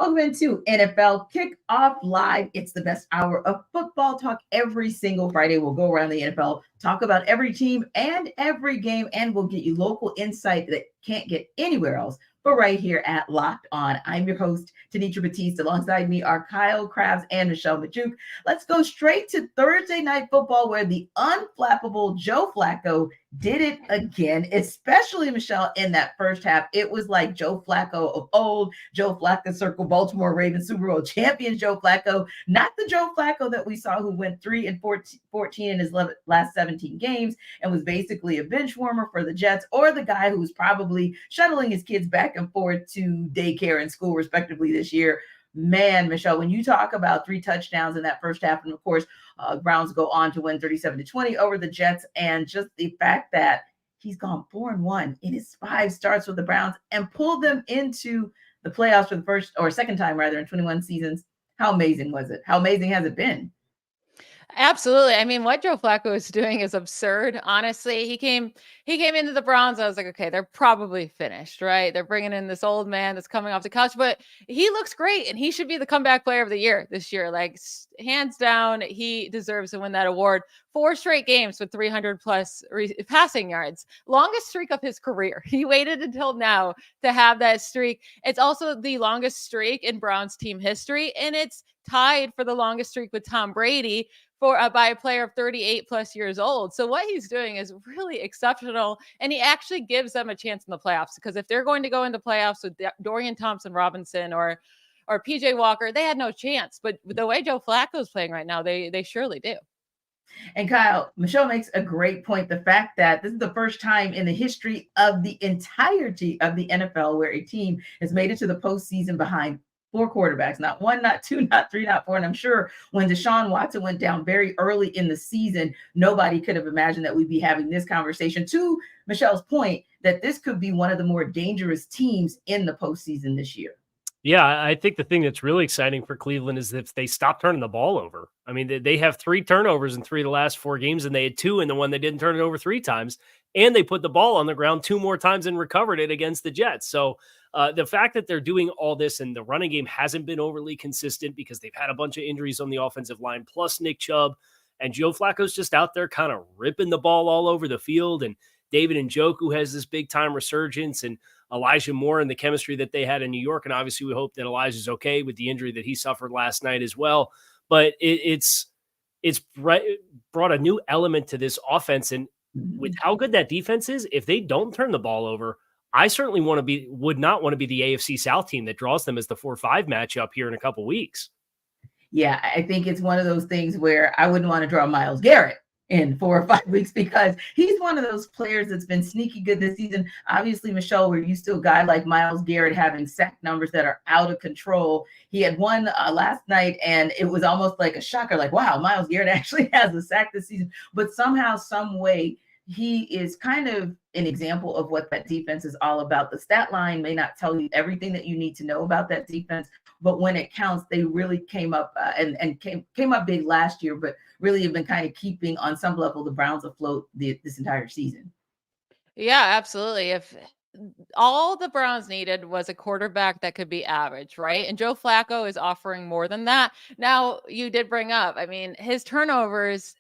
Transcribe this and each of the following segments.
Welcome into NFL Kickoff Live. It's the best hour of football talk every single Friday. We'll go around the NFL, talk about every team and every game, and we'll get you local insight that can't get anywhere else but right here at Locked On. I'm your host, Tanisha Batiste. Alongside me are Kyle Krabs and Michelle Majuk. Let's go straight to Thursday Night Football, where the unflappable Joe Flacco did it again, especially, Michelle, in that first half. It was like Joe Flacco of old, Joe Flacco circle Baltimore Ravens Super Bowl champion Joe Flacco, not the Joe Flacco that we saw who went 3-14 in his last 17 games and was basically a bench warmer for the Jets, or the guy who was probably shuttling his kids back and forth to daycare and school respectively this year. Man, Michelle, when you talk about 3 touchdowns in that first half, and of course, Browns go on to win 37-20 over the Jets, and just the fact that he's gone 4-1 in his 5 starts with the Browns and pulled them into the playoffs for the first or second time rather in 21 seasons. How amazing was it? How amazing has it been? Absolutely. I mean, what Joe Flacco is doing is absurd. Honestly, he came into the Browns. I was like, okay, they're probably finished, right? They're bringing in this old man that's coming off the couch, but he looks great, and he should be the comeback player of the year this year. Like, hands down, he deserves to win that award. 4 straight games with 300 plus passing yards, longest streak of his career. He waited until now to have that streak. It's also the longest streak in Browns team history, and it's tied for the longest streak with Tom Brady by a player of 38 plus years old. So what he's doing is really exceptional, and he actually gives them a chance in the playoffs, because if they're going to go into playoffs with Dorian Thompson-Robinson or PJ Walker, they had no chance. But the way Joe Flacco is playing right now, they surely do. And Kyle, Michelle makes a great point. The fact that this is the first time in the history of the entirety of the NFL where a team has made it to the postseason behind 4 quarterbacks, not 1, not 2, not 3, not 4. And I'm sure when Deshaun Watson went down very early in the season, nobody could have imagined that we'd be having this conversation. To Michelle's point, that this could be one of the more dangerous teams in the postseason this year. Yeah, I think the thing that's really exciting for Cleveland is if they stop turning the ball over. I mean, they have 3 turnovers in 3 of the last 4 games, and they had 2 in the one they didn't turn it over 3 times. And they put the ball on the ground 2 more times and recovered it against the Jets. So the fact that they're doing all this and the running game hasn't been overly consistent because they've had a bunch of injuries on the offensive line, plus Nick Chubb, and Joe Flacco's just out there kind of ripping the ball all over the field. And David Njoku has this big time resurgence, and Elijah Moore and the chemistry that they had in New York. And obviously we hope that Elijah's okay with the injury that he suffered last night as well. But it's brought a new element to this offense. And with how good that defense is, if they don't turn the ball over, I certainly would not want to be the AFC South team that draws them as the 4-5 matchup here in a couple weeks. Yeah, I think it's one of those things where I wouldn't want to draw Myles Garrett in 4 or 5 weeks, because he's one of those players that's been sneaky good this season. Obviously, Michelle, we're used to a guy like Myles Garrett having sack numbers that are out of control. He had one last night, and it was almost like a shocker, like, wow, Myles Garrett actually has a sack this season. But somehow, some way, he is kind of an example of what that defense is all about. The stat line may not tell you everything that you need to know about that defense, but when it counts, they really came up and came up big last year, but really have been kind of keeping on some level the Browns afloat this entire season. Yeah, absolutely. If all the Browns needed was a quarterback that could be average, right? And Joe Flacco is offering more than that. Now, you did bring up, I mean, his turnovers,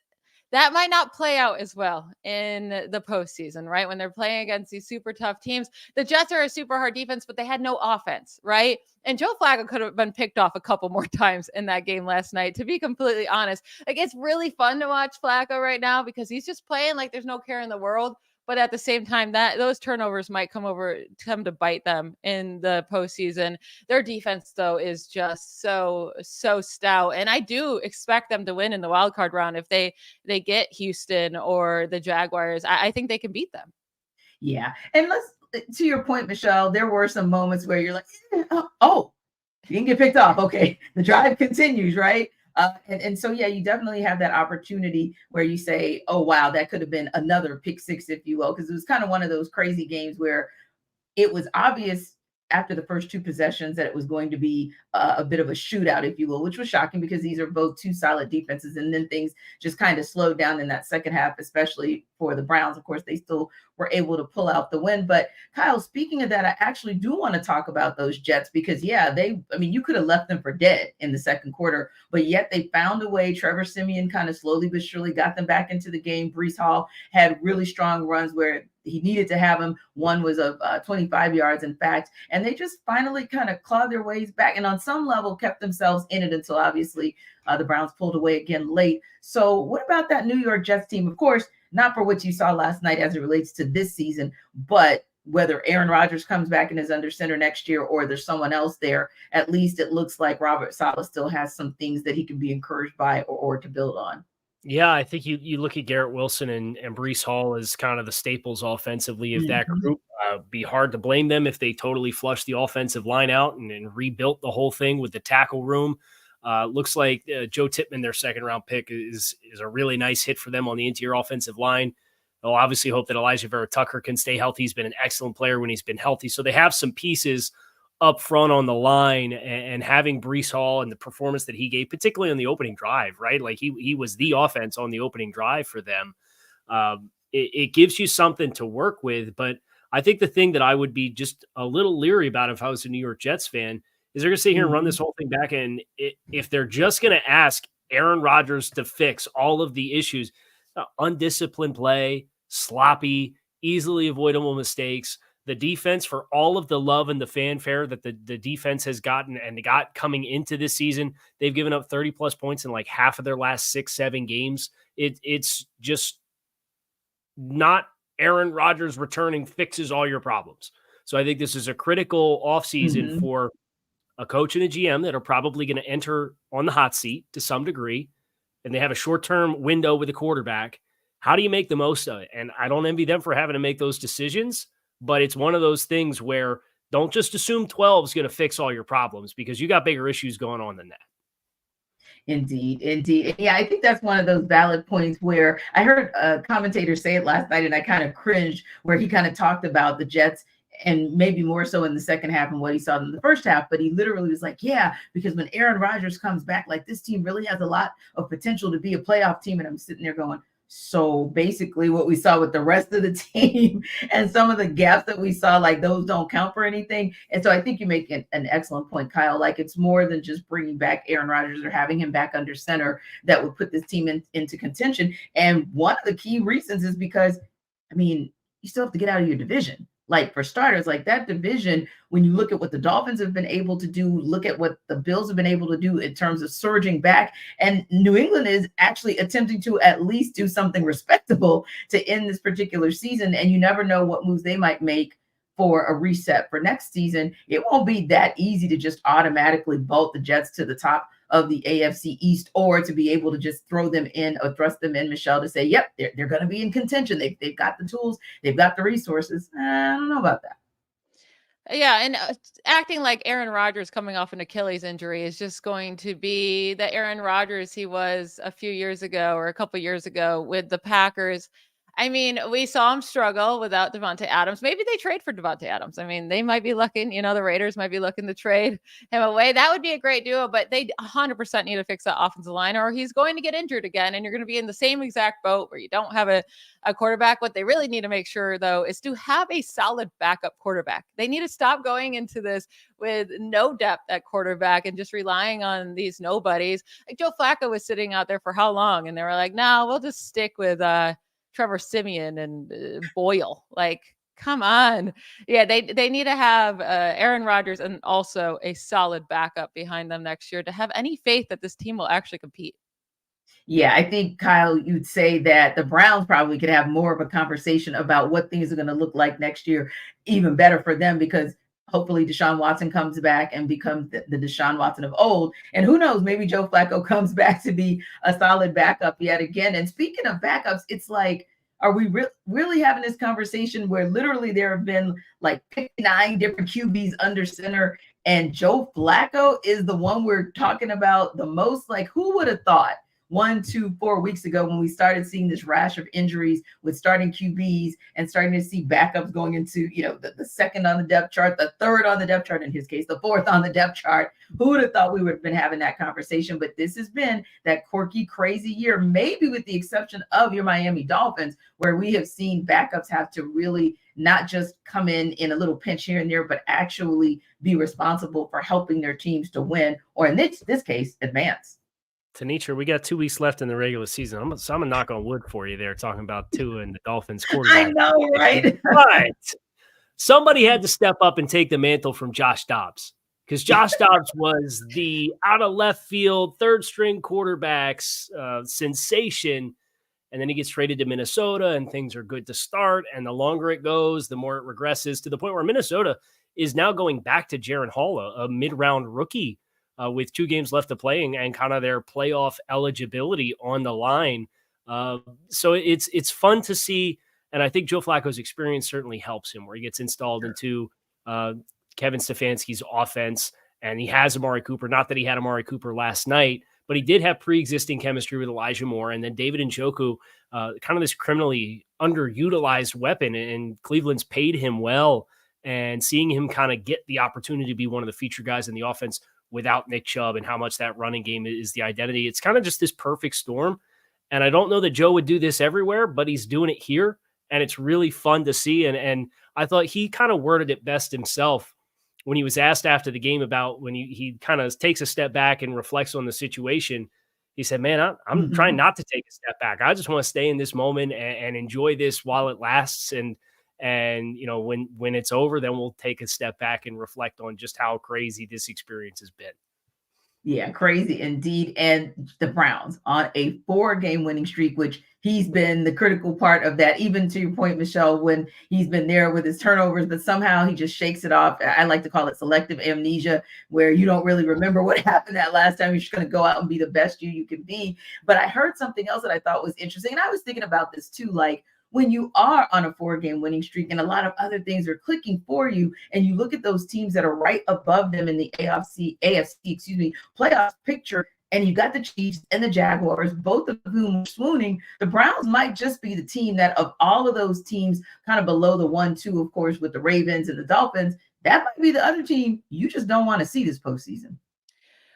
that might not play out as well in the postseason, right? When they're playing against these super tough teams. The Jets are a super hard defense, but they had no offense, right? And Joe Flacco could have been picked off a couple more times in that game last night, to be completely honest. Like, it's really fun to watch Flacco right now because he's just playing like there's no care in the world. But at the same time, that those turnovers might come to bite them in the postseason. Their defense, though, is just so stout. And I do expect them to win in the wild card round if they get Houston or the Jaguars. I think they can beat them. Yeah. And to your point, Michelle, there were some moments where you're like, oh, you didn't get picked off. Okay. The drive continues, right? And so, yeah, you definitely have that opportunity where you say, oh, wow, that could have been another pick six, if you will, because it was kind of one of those crazy games where it was obvious after the first two possessions that it was going to be a bit of a shootout, if you will, which was shocking because these are both two solid defenses. And then things just kind of slowed down in that second half, especially for the Browns. Of course, they still were able to pull out the win. But Kyle, speaking of that, I actually do want to talk about those Jets because, yeah, you could have left them for dead in the second quarter, but yet they found a way. Trevor Siemian kind of slowly but surely got them back into the game. Breece Hall had really strong runs where he needed to have them. One was of 25 yards, in fact, and they just finally kind of clawed their ways back and on some level kept themselves in it until obviously the Browns pulled away again late. So what about that New York Jets team? Of course, not for what you saw last night as it relates to this season, but whether Aaron Rodgers comes back and is under center next year or there's someone else there, at least it looks like Robert Saleh still has some things that he can be encouraged by or to build on. Yeah, I think you look at Garrett Wilson and Breece Hall as kind of the staples offensively of that group. Be hard to blame them if they totally flushed the offensive line out and rebuilt the whole thing with the tackle room. Looks like Joe Tippmann, their second-round pick, is a really nice hit for them on the interior offensive line. They'll obviously hope that Elijah Vera-Tucker can stay healthy. He's been an excellent player when he's been healthy. So they have some pieces up front on the line, and having Breece Hall and the performance that he gave, particularly on the opening drive, right? Like he was the offense on the opening drive for them. It gives you something to work with. But I think the thing that I would be just a little leery about if I was a New York Jets fan is they're going to sit here and run this whole thing back. And if they're just going to ask Aaron Rodgers to fix all of the issues, undisciplined play, sloppy, easily avoidable mistakes, the defense, for all of the love and the fanfare that the defense has gotten and got coming into this season, they've given up 30 plus points in like half of their last 6-7 games. It's just not Aaron Rodgers returning fixes all your problems. So I think this is a critical offseason for a coach and a GM that are probably going to enter on the hot seat to some degree, and they have a short-term window with a quarterback. How do you make the most of it? And I don't envy them for having to make those decisions, but it's one of those things where don't just assume 12 is going to fix all your problems because you got bigger issues going on than that. Indeed. Yeah, I think that's one of those valid points where I heard a commentator say it last night and I kind of cringed, where he kind of talked about the Jets and maybe more so in the second half and what he saw in the first half. But he literally was like, yeah, because when Aaron Rodgers comes back, like this team really has a lot of potential to be a playoff team. And I'm sitting there going, so basically what we saw with the rest of the team and some of the gaps that we saw, like those don't count for anything. And so I think you make an excellent point, Kyle. Like it's more than just bringing back Aaron Rodgers or having him back under center that would put this team into contention. And one of the key reasons is because, you still have to get out of your division. Like for starters, like that division, when you look at what the Dolphins have been able to do, look at what the Bills have been able to do in terms of surging back, and New England is actually attempting to at least do something respectable to end this particular season. And you never know what moves they might make for a reset for next season. It won't be that easy to just automatically vault the Jets to the top of the AFC East, or to be able to just throw them in or thrust them in, Michelle, to say, yep, they're going to be in contention. They've got the tools. They've got the resources. I don't know about that. Yeah, and acting like Aaron Rodgers coming off an Achilles injury is just going to be the Aaron Rodgers he was a few years ago or a couple years ago with the Packers. We saw him struggle without Devontae Adams. Maybe they trade for Devontae Adams. They might be looking, the Raiders might be looking to trade him away. That would be a great duo, but they 100% need to fix that offensive line or he's going to get injured again. And you're going to be in the same exact boat where you don't have a quarterback. What they really need to make sure, though, is to have a solid backup quarterback. They need to stop going into this with no depth at quarterback and just relying on these nobodies. Like Joe Flacco was sitting out there for how long? And they were like, no, we'll just stick with Trevor Siemian and Boyle. Like, come on. Yeah, they need to have Aaron Rodgers and also a solid backup behind them next year to have any faith that this team will actually compete. Yeah, I think, Kyle, you'd say that the Browns probably could have more of a conversation about what things are going to look like next year, even better for them, because hopefully Deshaun Watson comes back and becomes the Deshaun Watson of old. And who knows, maybe Joe Flacco comes back to be a solid backup yet again. And speaking of backups, it's like, are we really having this conversation where literally there have been like 59 different QBs under center and Joe Flacco is the one we're talking about the most? Like, who would have thought 4 weeks ago when we started seeing this rash of injuries with starting QBs and starting to see backups going into, the second on the depth chart, the third on the depth chart, in his case, the fourth on the depth chart. Who would have thought we would have been having that conversation? But this has been that quirky, crazy year, maybe with the exception of your Miami Dolphins, where we have seen backups have to really not just come in a little pinch here and there, but actually be responsible for helping their teams to win, or in this case, advance. Tanitra, we got 2 weeks left in the regular season. I'm gonna knock on wood for you there, talking about Tua and the Dolphins quarterback. I know, right? But somebody had to step up and take the mantle from Josh Dobbs, because Josh Dobbs was the out of left field third string quarterback's sensation. And then he gets traded to Minnesota and things are good to start. And the longer it goes, the more it regresses, to the point where Minnesota is now going back to Jaren Hall, a mid-round rookie with 2 games left to play and kind of their playoff eligibility on the line. So it's fun to see. And I think Joe Flacco's experience certainly helps him, where he gets installed into Kevin Stefanski's offense. And he has Amari Cooper. Not that he had Amari Cooper last night, but he did have pre-existing chemistry with Elijah Moore. And then David Njoku, kind of this criminally underutilized weapon, and Cleveland's paid him well. And seeing him kind of get the opportunity to be one of the feature guys in the offense without Nick Chubb, and how much that running game is the identity. It's kind of just this perfect storm. And I don't know that Joe would do this everywhere, but he's doing it here. And it's really fun to see. And I thought he kind of worded it best himself when he was asked after the game about when he kind of takes a step back and reflects on the situation. He said, man, I'm trying not to take a step back. I just want to stay in this moment and enjoy this while it lasts. And when it's over, then we'll take a step back and reflect on just how crazy this experience has been. Yeah, crazy indeed. And the Browns on a 4-game winning streak, which he's been the critical part of that, even to your point, Michelle, when he's been there with his turnovers, but somehow he just shakes it off. I like to call it selective amnesia, where you don't really remember what happened that last time. You're just going to go out and be the best you can be. But I heard something else that I thought was interesting. And I was thinking about this too, like, when you are on a 4-game winning streak and a lot of other things are clicking for you, and you look at those teams that are right above them in the AFC, playoff picture, and you got the Chiefs and the Jaguars, both of whom are swooning, the Browns might just be the team that, of all of those teams kind of below the 1-2, of course, with the Ravens and the Dolphins, that might be the other team you just don't want to see this postseason.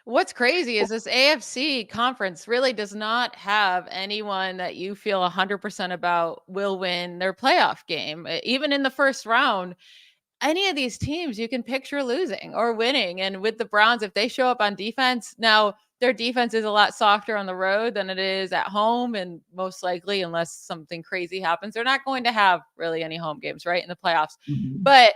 What's crazy is this AFC conference really does not have anyone that you feel 100% about will win their playoff game. Even in the first round, any of these teams you can picture losing or winning. And with the Browns, if they show up on defense, now their defense is a lot softer on the road than it is at home. And most likely, unless something crazy happens, they're not going to have really any home games, right, in the playoffs. But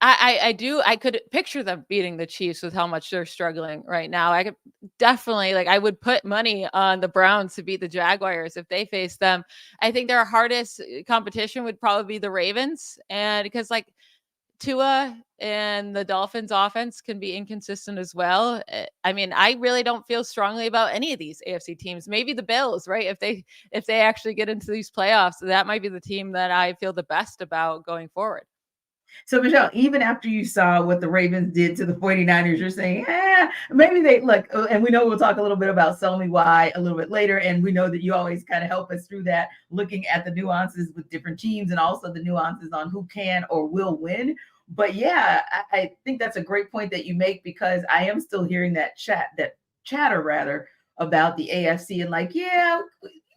I could picture them beating the Chiefs with how much they're struggling right now. I could definitely, I would put money on the Browns to beat the Jaguars if they face them. I think their hardest competition would probably be the Ravens. And because Tua and the Dolphins offense can be inconsistent as well. I mean, I really don't feel strongly about any of these AFC teams. Maybe the Bills, right? If they actually get into these playoffs, that might be the team that I feel the best about going forward. So, Michelle, even after you saw what the Ravens did to the 49ers, you're saying, maybe they look, and we know we'll talk a little bit about Sell Me Why a little bit later. And we know that you always kind of help us through that, looking at the nuances with different teams and also the nuances on who can or will win. But yeah, I think that's a great point that you make, because I am still hearing that chatter about the AFC and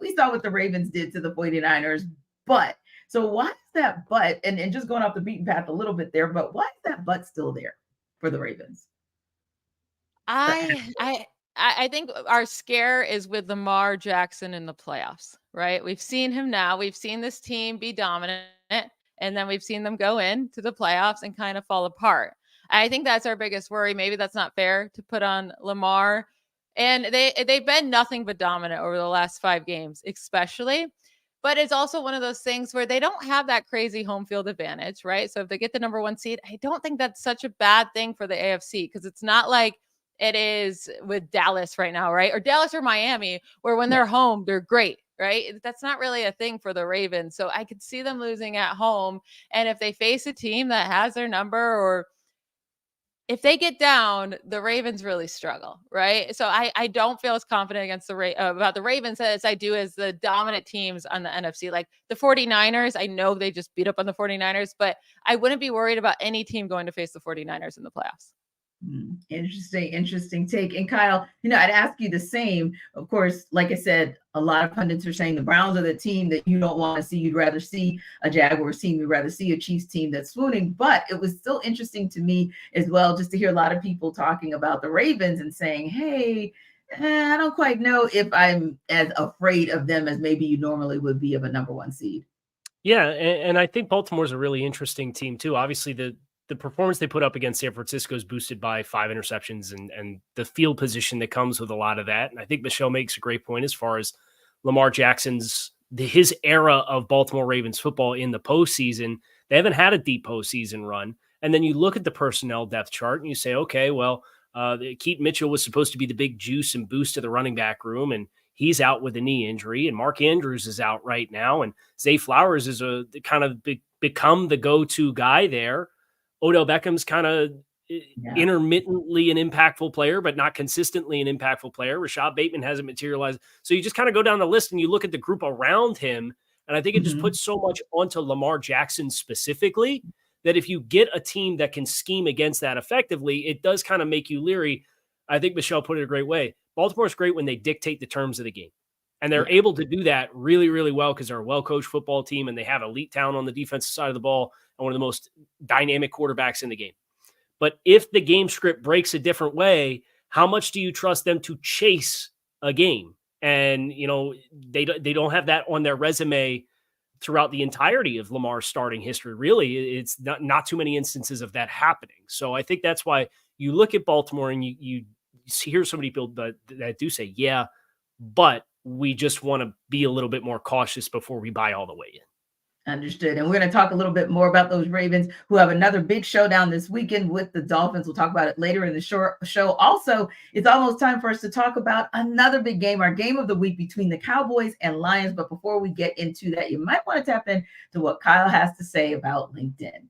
we saw what the Ravens did to the 49ers, but so why is that but, and just going off the beaten path a little bit there, but why is that but still there for the Ravens? I think our scare is with Lamar Jackson in the playoffs, right? We've seen him now. We've seen this team be dominant, and then we've seen them go into the playoffs and kind of fall apart. I think that's our biggest worry. Maybe that's not fair to put on Lamar. And they've been nothing but dominant over the last 5 games, especially. But it's also one of those things where they don't have that crazy home field advantage, right? So if they get the number 1 seed, I don't think that's such a bad thing for the AFC, because it's not like it is with Dallas right now, right? Or Dallas or Miami, where when they're home, they're great, right? That's not really a thing for the Ravens. So I could see them losing at home. And if they face a team that has their number, or if they get down, the Ravens really struggle, right? So I don't feel as confident against about the Ravens as I do as the dominant teams on the NFC. Like the 49ers, I know they just beat up on the 49ers, but I wouldn't be worried about any team going to face the 49ers in the playoffs. Interesting take. And Kyle, I'd ask you the same. Of course, like I said, a lot of pundits are saying the Browns are the team that you don't want to see. You'd rather see a Jaguars team. You'd rather see a Chiefs team that's swooning. But it was still interesting to me as well, just to hear a lot of people talking about the Ravens and saying, hey, I don't quite know if I'm as afraid of them as maybe you normally would be of a number one seed. Yeah, and I think Baltimore's a really interesting team too. Obviously, the performance they put up against San Francisco is boosted by 5 interceptions and the field position that comes with a lot of that. And I think Michelle makes a great point as far as Lamar Jackson's his era of Baltimore Ravens football in the postseason. They haven't had a deep postseason run. And then you look at the personnel depth chart and you say, okay, well, Keaton Mitchell was supposed to be the big juice and boost to the running back room, and he's out with a knee injury, and Mark Andrews is out right now, and Zay Flowers is become the go-to guy there. Odell Beckham's kind of intermittently an impactful player, but not consistently an impactful player. Rashad Bateman hasn't materialized. So you just kind of go down the list and you look at the group around him, and I think it just puts so much onto Lamar Jackson specifically that if you get a team that can scheme against that effectively, it does kind of make you leery. I think Michelle put it a great way. Baltimore's great when they dictate the terms of the game. And they're able to do that really, really well because they're a well-coached football team and they have elite talent on the defensive side of the ball and one of the most dynamic quarterbacks in the game. But if the game script breaks a different way, how much do you trust them to chase a game? And, they don't have that on their resume throughout the entirety of Lamar's starting history. Really, it's not too many instances of that happening. So I think that's why you look at Baltimore and you hear so many people that do say, yeah, but we just want to be a little bit more cautious before we buy all the way in. Understood. And we're going to talk a little bit more about those Ravens who have another big showdown this weekend with the Dolphins. We'll talk about it later in the show. Also, it's almost time for us to talk about another big game, our game of the week between the Cowboys and Lions. But before we get into that, you might want to tap into what Kyle has to say about LinkedIn.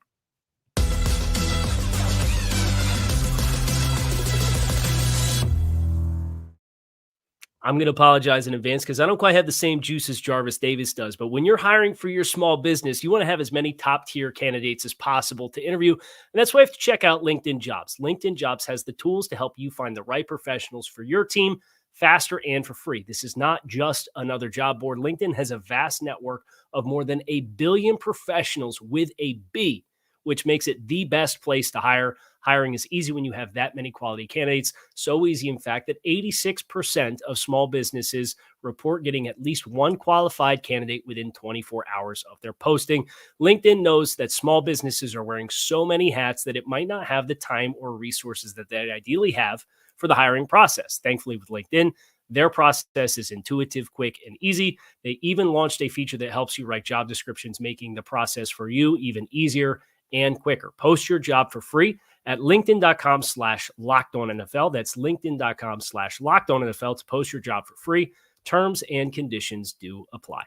I'm going to apologize in advance because I don't quite have the same juice as Jarvis Davis does. But when you're hiring for your small business, you want to have as many top-tier candidates as possible to interview. And that's why you have to check out LinkedIn Jobs. LinkedIn Jobs has the tools to help you find the right professionals for your team faster and for free. This is not just another job board. LinkedIn has a vast network of more than 1 billion professionals with a B, which makes it the best place to hire. Hiring is easy when you have that many quality candidates. So easy, in fact, that 86% of small businesses report getting at least one qualified candidate within 24 hours of their posting. LinkedIn knows that small businesses are wearing so many hats that it might not have the time or resources that they ideally have for the hiring process. Thankfully, with LinkedIn, their process is intuitive, quick, and easy. They even launched a feature that helps you write job descriptions, making the process for you even easier and quicker. Post your job for free at linkedin.com/lockedonnfl. That's linkedin.com/lockedonnfl to post your job for free. Terms and conditions do apply.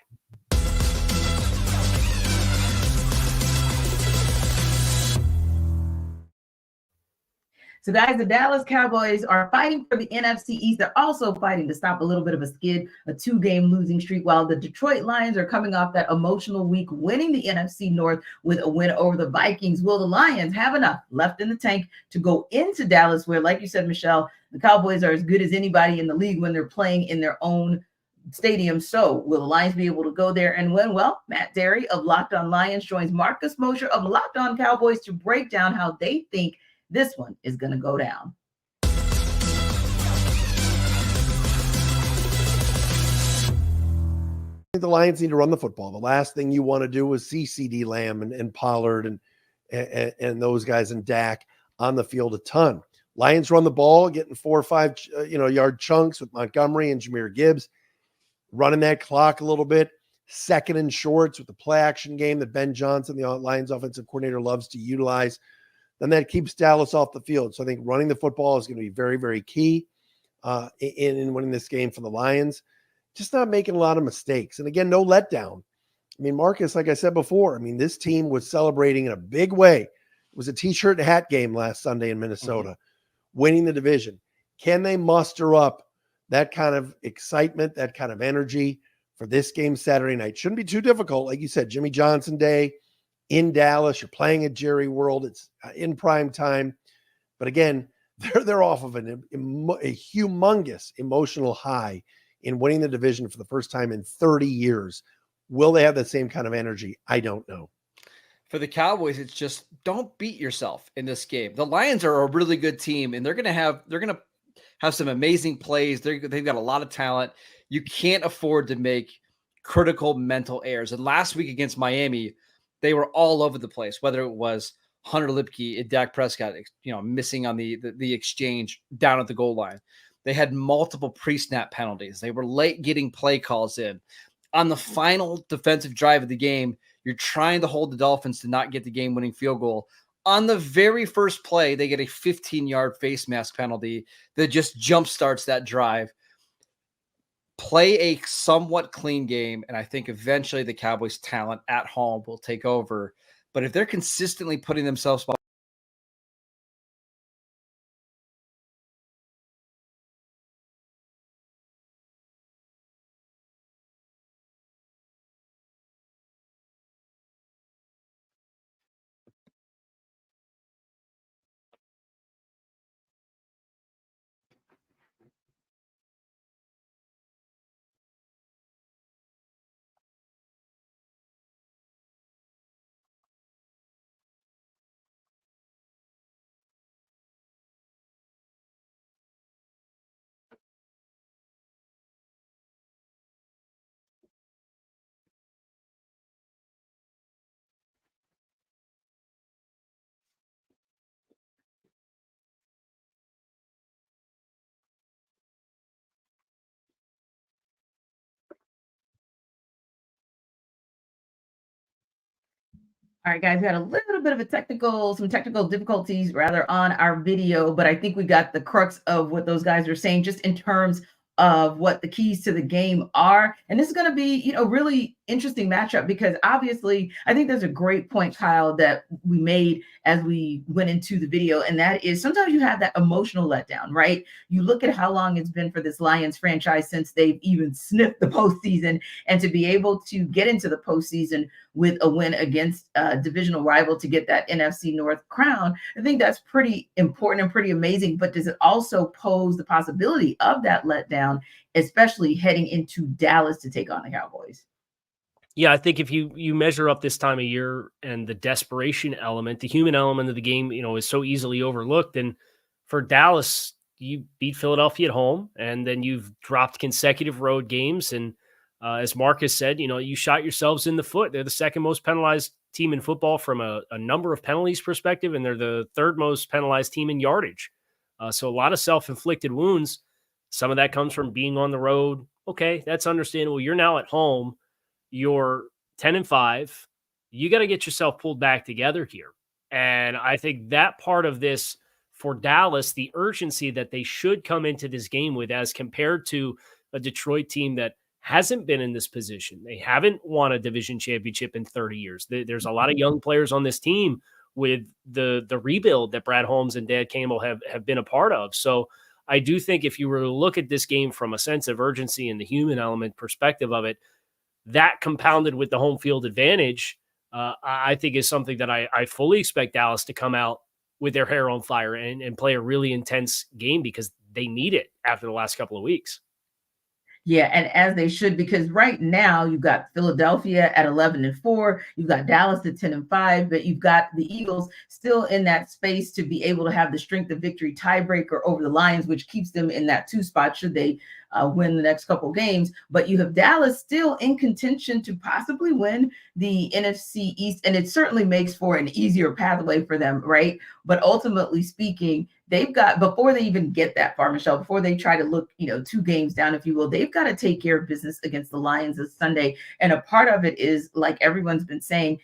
So, guys, the Dallas Cowboys are fighting for the NFC East. They're also fighting to stop a little bit of a skid, a 2-game losing streak, while the Detroit Lions are coming off that emotional week, winning the NFC North with a win over the Vikings. Will the Lions have enough left in the tank to go into Dallas, where, like you said, Michelle, the Cowboys are as good as anybody in the league when they're playing in their own stadium? So will the Lions be able to go there and win? Well, Matt Derry of Locked On Lions joins Marcus Mosher of Locked On Cowboys to break down how they think this one is going to go down. I think the Lions need to run the football. The last thing you want to do is see CeeDee Lamb and Pollard and those guys and Dak on the field a ton. Lions run the ball, getting 4 or 5 yard chunks with Montgomery and Jahmyr Gibbs, running that clock a little bit. Second and shorts with the play action game that Ben Johnson, the Lions offensive coordinator, loves to utilize. Then that keeps Dallas off the field. So I think running the football is going to be very, very key in winning this game for the Lions. Just not making a lot of mistakes. And again, no letdown. I mean, Marcus, like I said before, this team was celebrating in a big way was a t-shirt and hat game last Sunday in Minnesota, winning the division. Can they muster up that kind of excitement, that kind of energy for this game Saturday night? Shouldn't be too difficult. Like you said, Jimmy Johnson Day in Dallas. You're playing at Jerry World. It's in prime time. But again, they're off of a humongous emotional high in winning the division for the first time in 30 years. Will they have the same kind of energy? I don't know. For the Cowboys, it's just don't beat yourself in this game. The Lions are a really good team, and they're going to have some amazing plays. They've got a lot of talent. You can't afford to make critical mental errors. And last week against Miami, they were all over the place, whether it was Hunter Lipke and Dak Prescott, missing on the exchange down at the goal line. They had multiple pre-snap penalties. They were late getting play calls in. On the final defensive drive of the game, you're trying to hold the Dolphins to not get the game-winning field goal. On the very first play, they get a 15-yard face mask penalty that just jump-starts that drive. Play a somewhat clean game, and I think eventually the Cowboys' talent at home will take over. But if they're consistently putting themselves All right, guys, we had a little bit of some technical difficulties rather on our video, but I think we got the crux of what those guys are saying just in terms of what the keys to the game are. And this is going to be, really interesting matchup because obviously I think there's a great point, Kyle, that we made as we went into the video. And that is sometimes you have that emotional letdown, right? You look at how long it's been for this Lions franchise since they've even sniffed the postseason, and to be able to get into the postseason with a win against a divisional rival to get that NFC North crown, I think that's pretty important and pretty amazing. But does it also pose the possibility of that letdown, especially heading into Dallas to take on the Cowboys? Yeah, I think if you measure up this time of year and the desperation element, the human element of the game, is so easily overlooked. And for Dallas, you beat Philadelphia at home, and then you've dropped consecutive road games. And as Marcus said, you shot yourselves in the foot. They're the second most penalized team in football from a number of penalties perspective, and they're the third most penalized team in yardage. So a lot of self-inflicted wounds. Some of that comes from being on the road. Okay, that's understandable. You're now at home. You're 10-5. You got to get yourself pulled back together here. And I think that part of this for Dallas, the urgency that they should come into this game with as compared to a Detroit team that hasn't been in this position. They haven't won a division championship in 30 years. There's a lot of young players on this team with the rebuild that Brad Holmes and Dan Campbell have been a part of. So I do think if you were to look at this game from a sense of urgency and the human element perspective of it, that compounded with the home field advantage, I think is something that I fully expect Dallas to come out with their hair on fire and play a really intense game because they need it after the last couple of weeks. Yeah, and as they should, because right now you've got Philadelphia at 11-4, you've got Dallas at 10-5, but you've got the Eagles still in that space to be able to have the strength of victory tiebreaker over the Lions, which keeps them in that 2 spot should they win the next couple games. But you have Dallas still in contention to possibly win the NFC East, and it certainly makes for an easier pathway for them, right? But ultimately speaking, they've got, before they even get that far, Michelle, before they try to look, 2 games down, if you will, they've got to take care of business against the Lions this Sunday. And a part of it is, like everyone's been saying,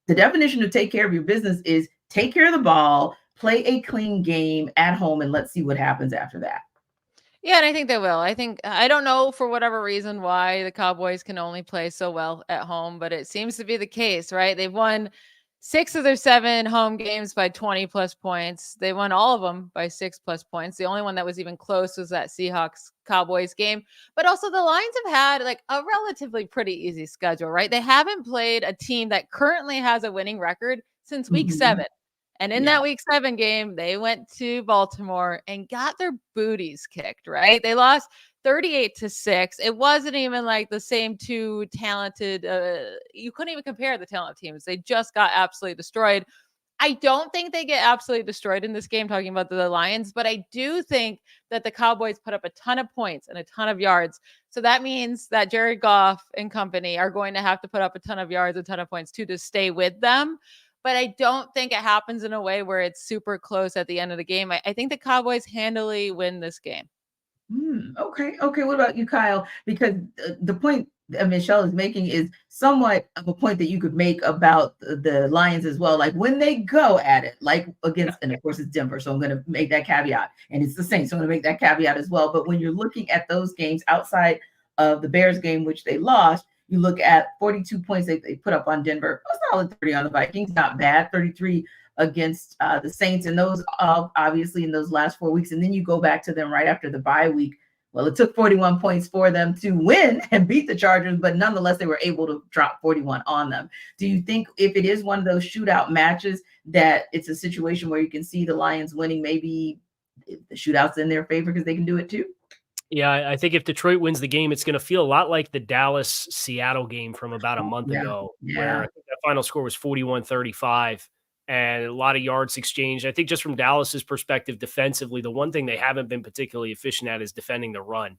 the definition of take care of your business is take care of the ball, play a clean game at home, and let's see what happens after that. Yeah, and I think they will. I don't know for whatever reason why the Cowboys can only play so well at home, but it seems to be the case, right? They've won 6 of their 7 home games by 20 plus points. They won all of them by 6 plus points. The only one that was even close was that Seahawks Cowboys game. But also the Lions have had like a relatively pretty easy schedule, right? They haven't played a team that currently has a winning record since week 7. And in that week 7 game, they went to Baltimore and got their booties kicked, right? They lost 38-6. It wasn't even like the same two talented, you couldn't even compare the talent teams. They just got absolutely destroyed. I don't think they get absolutely destroyed in this game, talking about the Lions, but I do think that the Cowboys put up a ton of points and a ton of yards. So that means that Jared Goff and company are going to have to put up a ton of yards, a ton of points too, to stay with them. But I don't think it happens in a way where it's super close at the end of the game. I think the Cowboys handily win this game. Okay. What about you, Kyle? Because the point that Michelle is making is somewhat of a point that you could make about the Lions as well. Like when they go at it, like against, and of course it's Denver, so I'm going to make that caveat. And it's the Saints, so I'm going to make that caveat as well. But when you're looking at those games outside of the Bears game, which they lost, you look at 42 points they put up on Denver, a solid 30 on the Vikings, not bad, 33 against the Saints, and those obviously in those last 4 weeks. And then you go back to them right after the bye week. Well, it took 41 points for them to win and beat the Chargers, but nonetheless, they were able to drop 41 on them. Do you think if it is one of those shootout matches that it's a situation where you can see the Lions winning, maybe the shootout's in their favor because they can do it too? Yeah, I think if Detroit wins the game, it's going to feel a lot like the Dallas-Seattle game from about a month ago, where I think that final score was 41-35 and a lot of yards exchanged. I think just from Dallas's perspective defensively, the one thing they haven't been particularly efficient at is defending the run.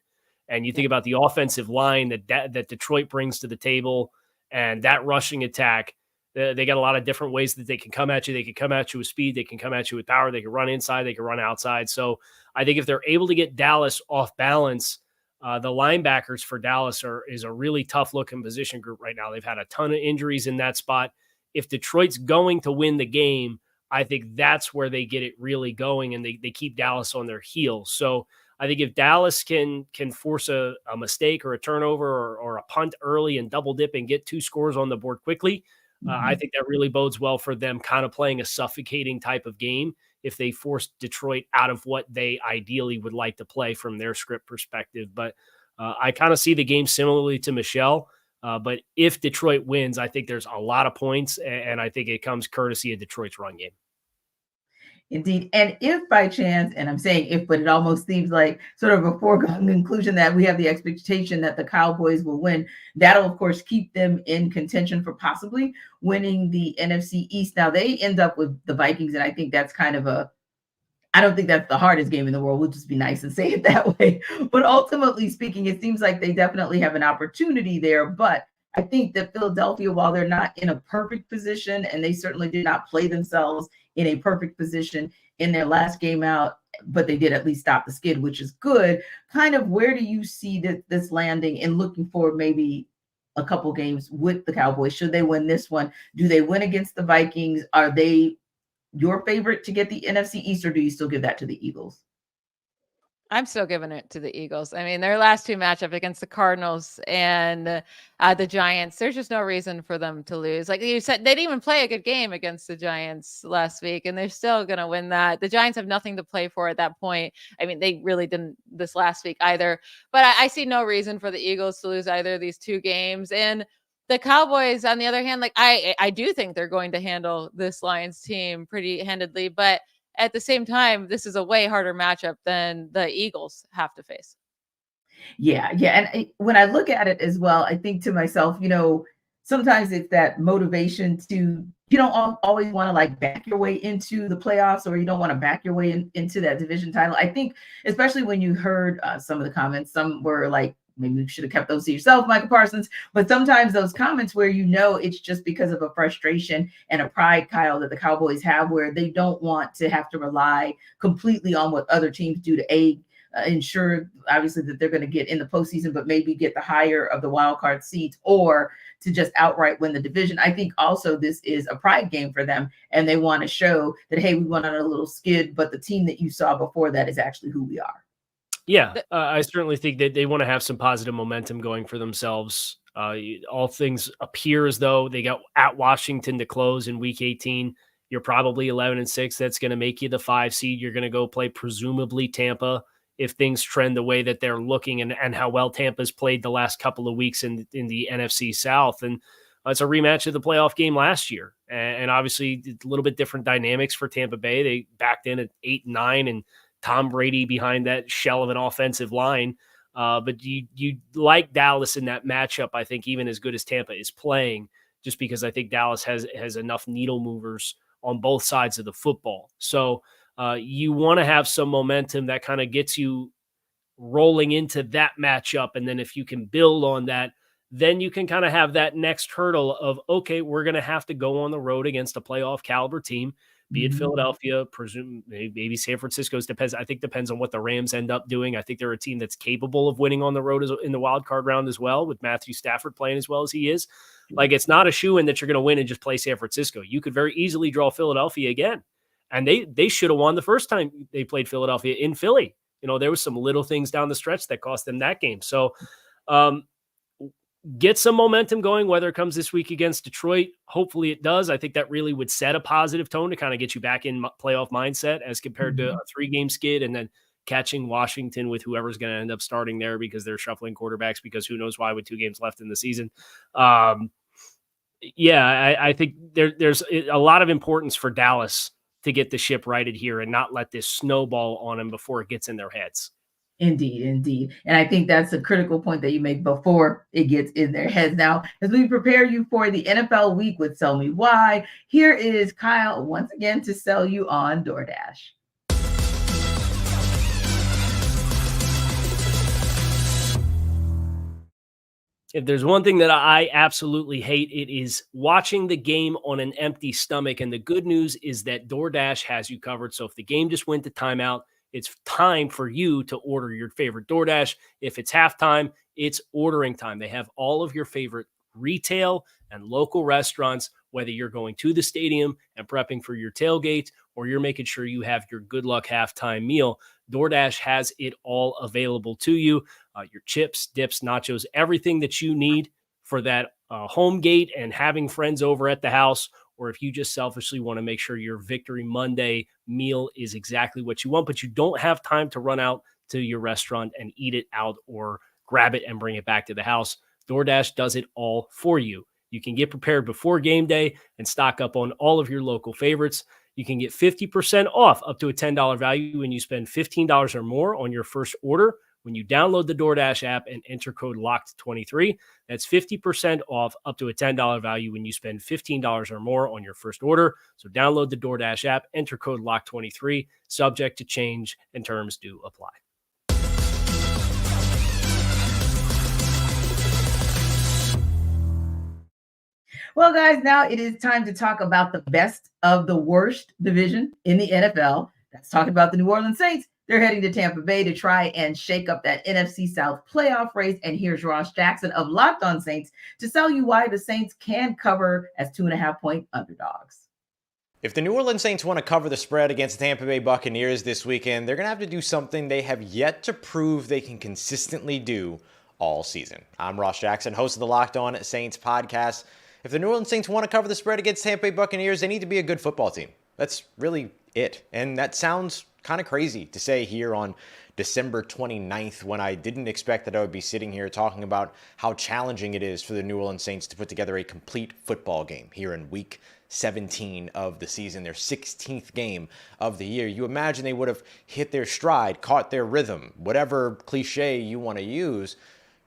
And you think about the offensive line that Detroit brings to the table and that rushing attack. They got a lot of different ways that they can come at you. They can come at you with speed. They can come at you with power. They can run inside. They can run outside. So I think if they're able to get Dallas off balance, the linebackers for Dallas is a really tough looking position group right now. They've had a ton of injuries in that spot. If Detroit's going to win the game, I think that's where they get it really going and they keep Dallas on their heels. So I think if Dallas can force a mistake or a turnover or a punt early and double dip and get 2 scores on the board quickly, I think that really bodes well for them kind of playing a suffocating type of game if they force Detroit out of what they ideally would like to play from their script perspective. But I kind of see the game similarly to Michelle. But if Detroit wins, I think there's a lot of points, and I think it comes courtesy of Detroit's run game. Indeed. And if by chance, and I'm saying if, but it almost seems like sort of a foregone conclusion that we have the expectation that the Cowboys will win, that'll, of course, keep them in contention for possibly winning the NFC East. Now, they end up with the Vikings, and I think that's kind of I don't think that's the hardest game in the world. We'll just be nice and say it that way. But ultimately speaking, it seems like they definitely have an opportunity there. But I think that Philadelphia, while they're not in a perfect position, and they certainly did not play themselves in a perfect position in their last game out, but they did at least stop the skid, which is good. Kind of where do you see this landing and looking for maybe a couple games with the Cowboys? Should they win this one? Do they win against the Vikings? Are they your favorite to get the NFC East, or do you still give that to the Eagles? I'm still giving it to the Eagles. I mean, their last 2 matchup against the Cardinals and the Giants, there's just no reason for them to lose. Like you said, they didn't even play a good game against the Giants last week, and they're still going to win that. The Giants have nothing to play for at that point. I mean, they really didn't this last week either. But I see no reason for the Eagles to lose either of these 2 games. And the Cowboys, on the other hand, like I do think they're going to handle this Lions team pretty handedly, but at the same time, this is a way harder matchup than the Eagles have to face. Yeah. And when I look at it as well, I think to myself, sometimes it's that motivation to, you don't always want to like back your way into the playoffs, or you don't want to back your way into that division title. I think, especially when you heard some of the comments, some were like, maybe you should have kept those to yourself, Michael Parsons. But sometimes those comments where it's just because of a frustration and a pride, Kyle, that the Cowboys have, where they don't want to have to rely completely on what other teams do to ensure, obviously, that they're going to get in the postseason, but maybe get the higher of the wild card seats, or to just outright win the division. I think also this is a pride game for them, and they want to show that, hey, we went on a little skid, but the team that you saw before that is actually who we are. Yeah, I certainly think that they want to have some positive momentum going for themselves. All things appear as though they got at Washington to close in Week 18. You're probably 11-6. That's going to make you the 5 seed. You're going to go play presumably Tampa if things trend the way that they're looking, and how well Tampa's played the last couple of weeks in the NFC South. And it's a rematch of the playoff game last year, and obviously a little bit different dynamics for Tampa Bay. They backed in at 8-9 and Tom Brady behind that shell of an offensive line. But you like Dallas in that matchup, I think, even as good as Tampa is playing, just because I think Dallas has enough needle movers on both sides of the football. So you want to have some momentum that kind of gets you rolling into that matchup. And then if you can build on that, then you can kind of have that next hurdle of, okay, we're going to have to go on the road against a playoff caliber team, be it Philadelphia, presume maybe San Francisco's depends. I think depends on what the Rams end up doing. I think they're a team that's capable of winning on the road in the wild card round as well, with Matthew Stafford playing as well as he is. Like, it's not a shoo-in that you're going to win and just play San Francisco. You could very easily draw Philadelphia again. And they should have won the first time they played Philadelphia in Philly. There was some little things down the stretch that cost them that game. So get some momentum going, whether it comes this week against Detroit. Hopefully it does. I think that really would set a positive tone to kind of get you back in playoff mindset as compared to a 3-game skid and then catching Washington with whoever's going to end up starting there because they're shuffling quarterbacks, because who knows why with 2 games left in the season. I think there's a lot of importance for Dallas to get the ship righted here and not let this snowball on them before it gets in their heads. Indeed. And I think that's a critical point that you make before it gets in their heads. Now, as we prepare you for the NFL week with Sell Me Why, here is Kyle once again to sell you on DoorDash. If there's one thing that I absolutely hate, it is watching the game on an empty stomach. And the good news is that DoorDash has you covered. So if the game just went to timeout, it's time for you to order your favorite DoorDash. If it's halftime, it's ordering time. They have all of your favorite retail and local restaurants, whether you're going to the stadium and prepping for your tailgate or you're making sure you have your good luck halftime meal. DoorDash has it all available to you. Your chips, dips, nachos, everything that you need for that home gate and having friends over at the house, or if you just selfishly want to make sure your Victory Monday meal is exactly what you want, but you don't have time to run out to your restaurant and eat it out or grab it and bring it back to the house. DoorDash does it all for you. You can get prepared before game day and stock up on all of your local favorites. You can get 50% off up to a $10 value when you spend $15 or more on your first order when you download the DoorDash app and enter code LOCKED23. That's 50% off up to a $10 value when you spend $15 or more on your first order. So download the DoorDash app, enter code LOCKED23, subject to change, and terms do apply. Well, guys, now it is time to talk about the best of the worst division in the NFL. That's talking about the New Orleans Saints. They're heading to Tampa Bay to try and shake up that NFC South playoff race. And here's Ross Jackson of Locked On Saints to tell you why the Saints can cover as 2.5-point underdogs. If the New Orleans Saints want to cover the spread against the Tampa Bay Buccaneers this weekend, they're going to have to do something they have yet to prove they can consistently do all season. I'm Ross Jackson, host of the Locked On Saints podcast. If the New Orleans Saints want to cover the spread against Tampa Bay Buccaneers, they need to be a good football team. That's really it. And that sounds kind of crazy to say here on December 29th when I didn't expect that I would be sitting here talking about how challenging it is for the New Orleans Saints to put together a complete football game here in week 17 of the season, their 16th game of the year. You imagine they would have hit their stride, caught their rhythm, whatever cliche you want to use.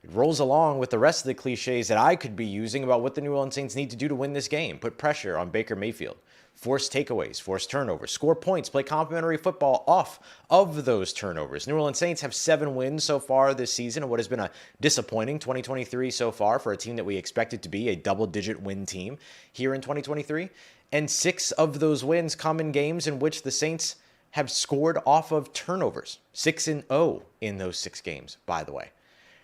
It rolls along with the rest of the cliches that I could be using about what the New Orleans Saints need to do to win this game. Put pressure on Baker Mayfield. Force takeaways, force turnovers, score points, play complementary football off of those turnovers. New Orleans Saints have 7 wins so far this season in what has been a disappointing 2023 so far for a team that we expected to be a double-digit win team here in 2023. And 6 of those wins come in games in which the Saints have scored off of turnovers. 6-0 in those 6 games, by the way.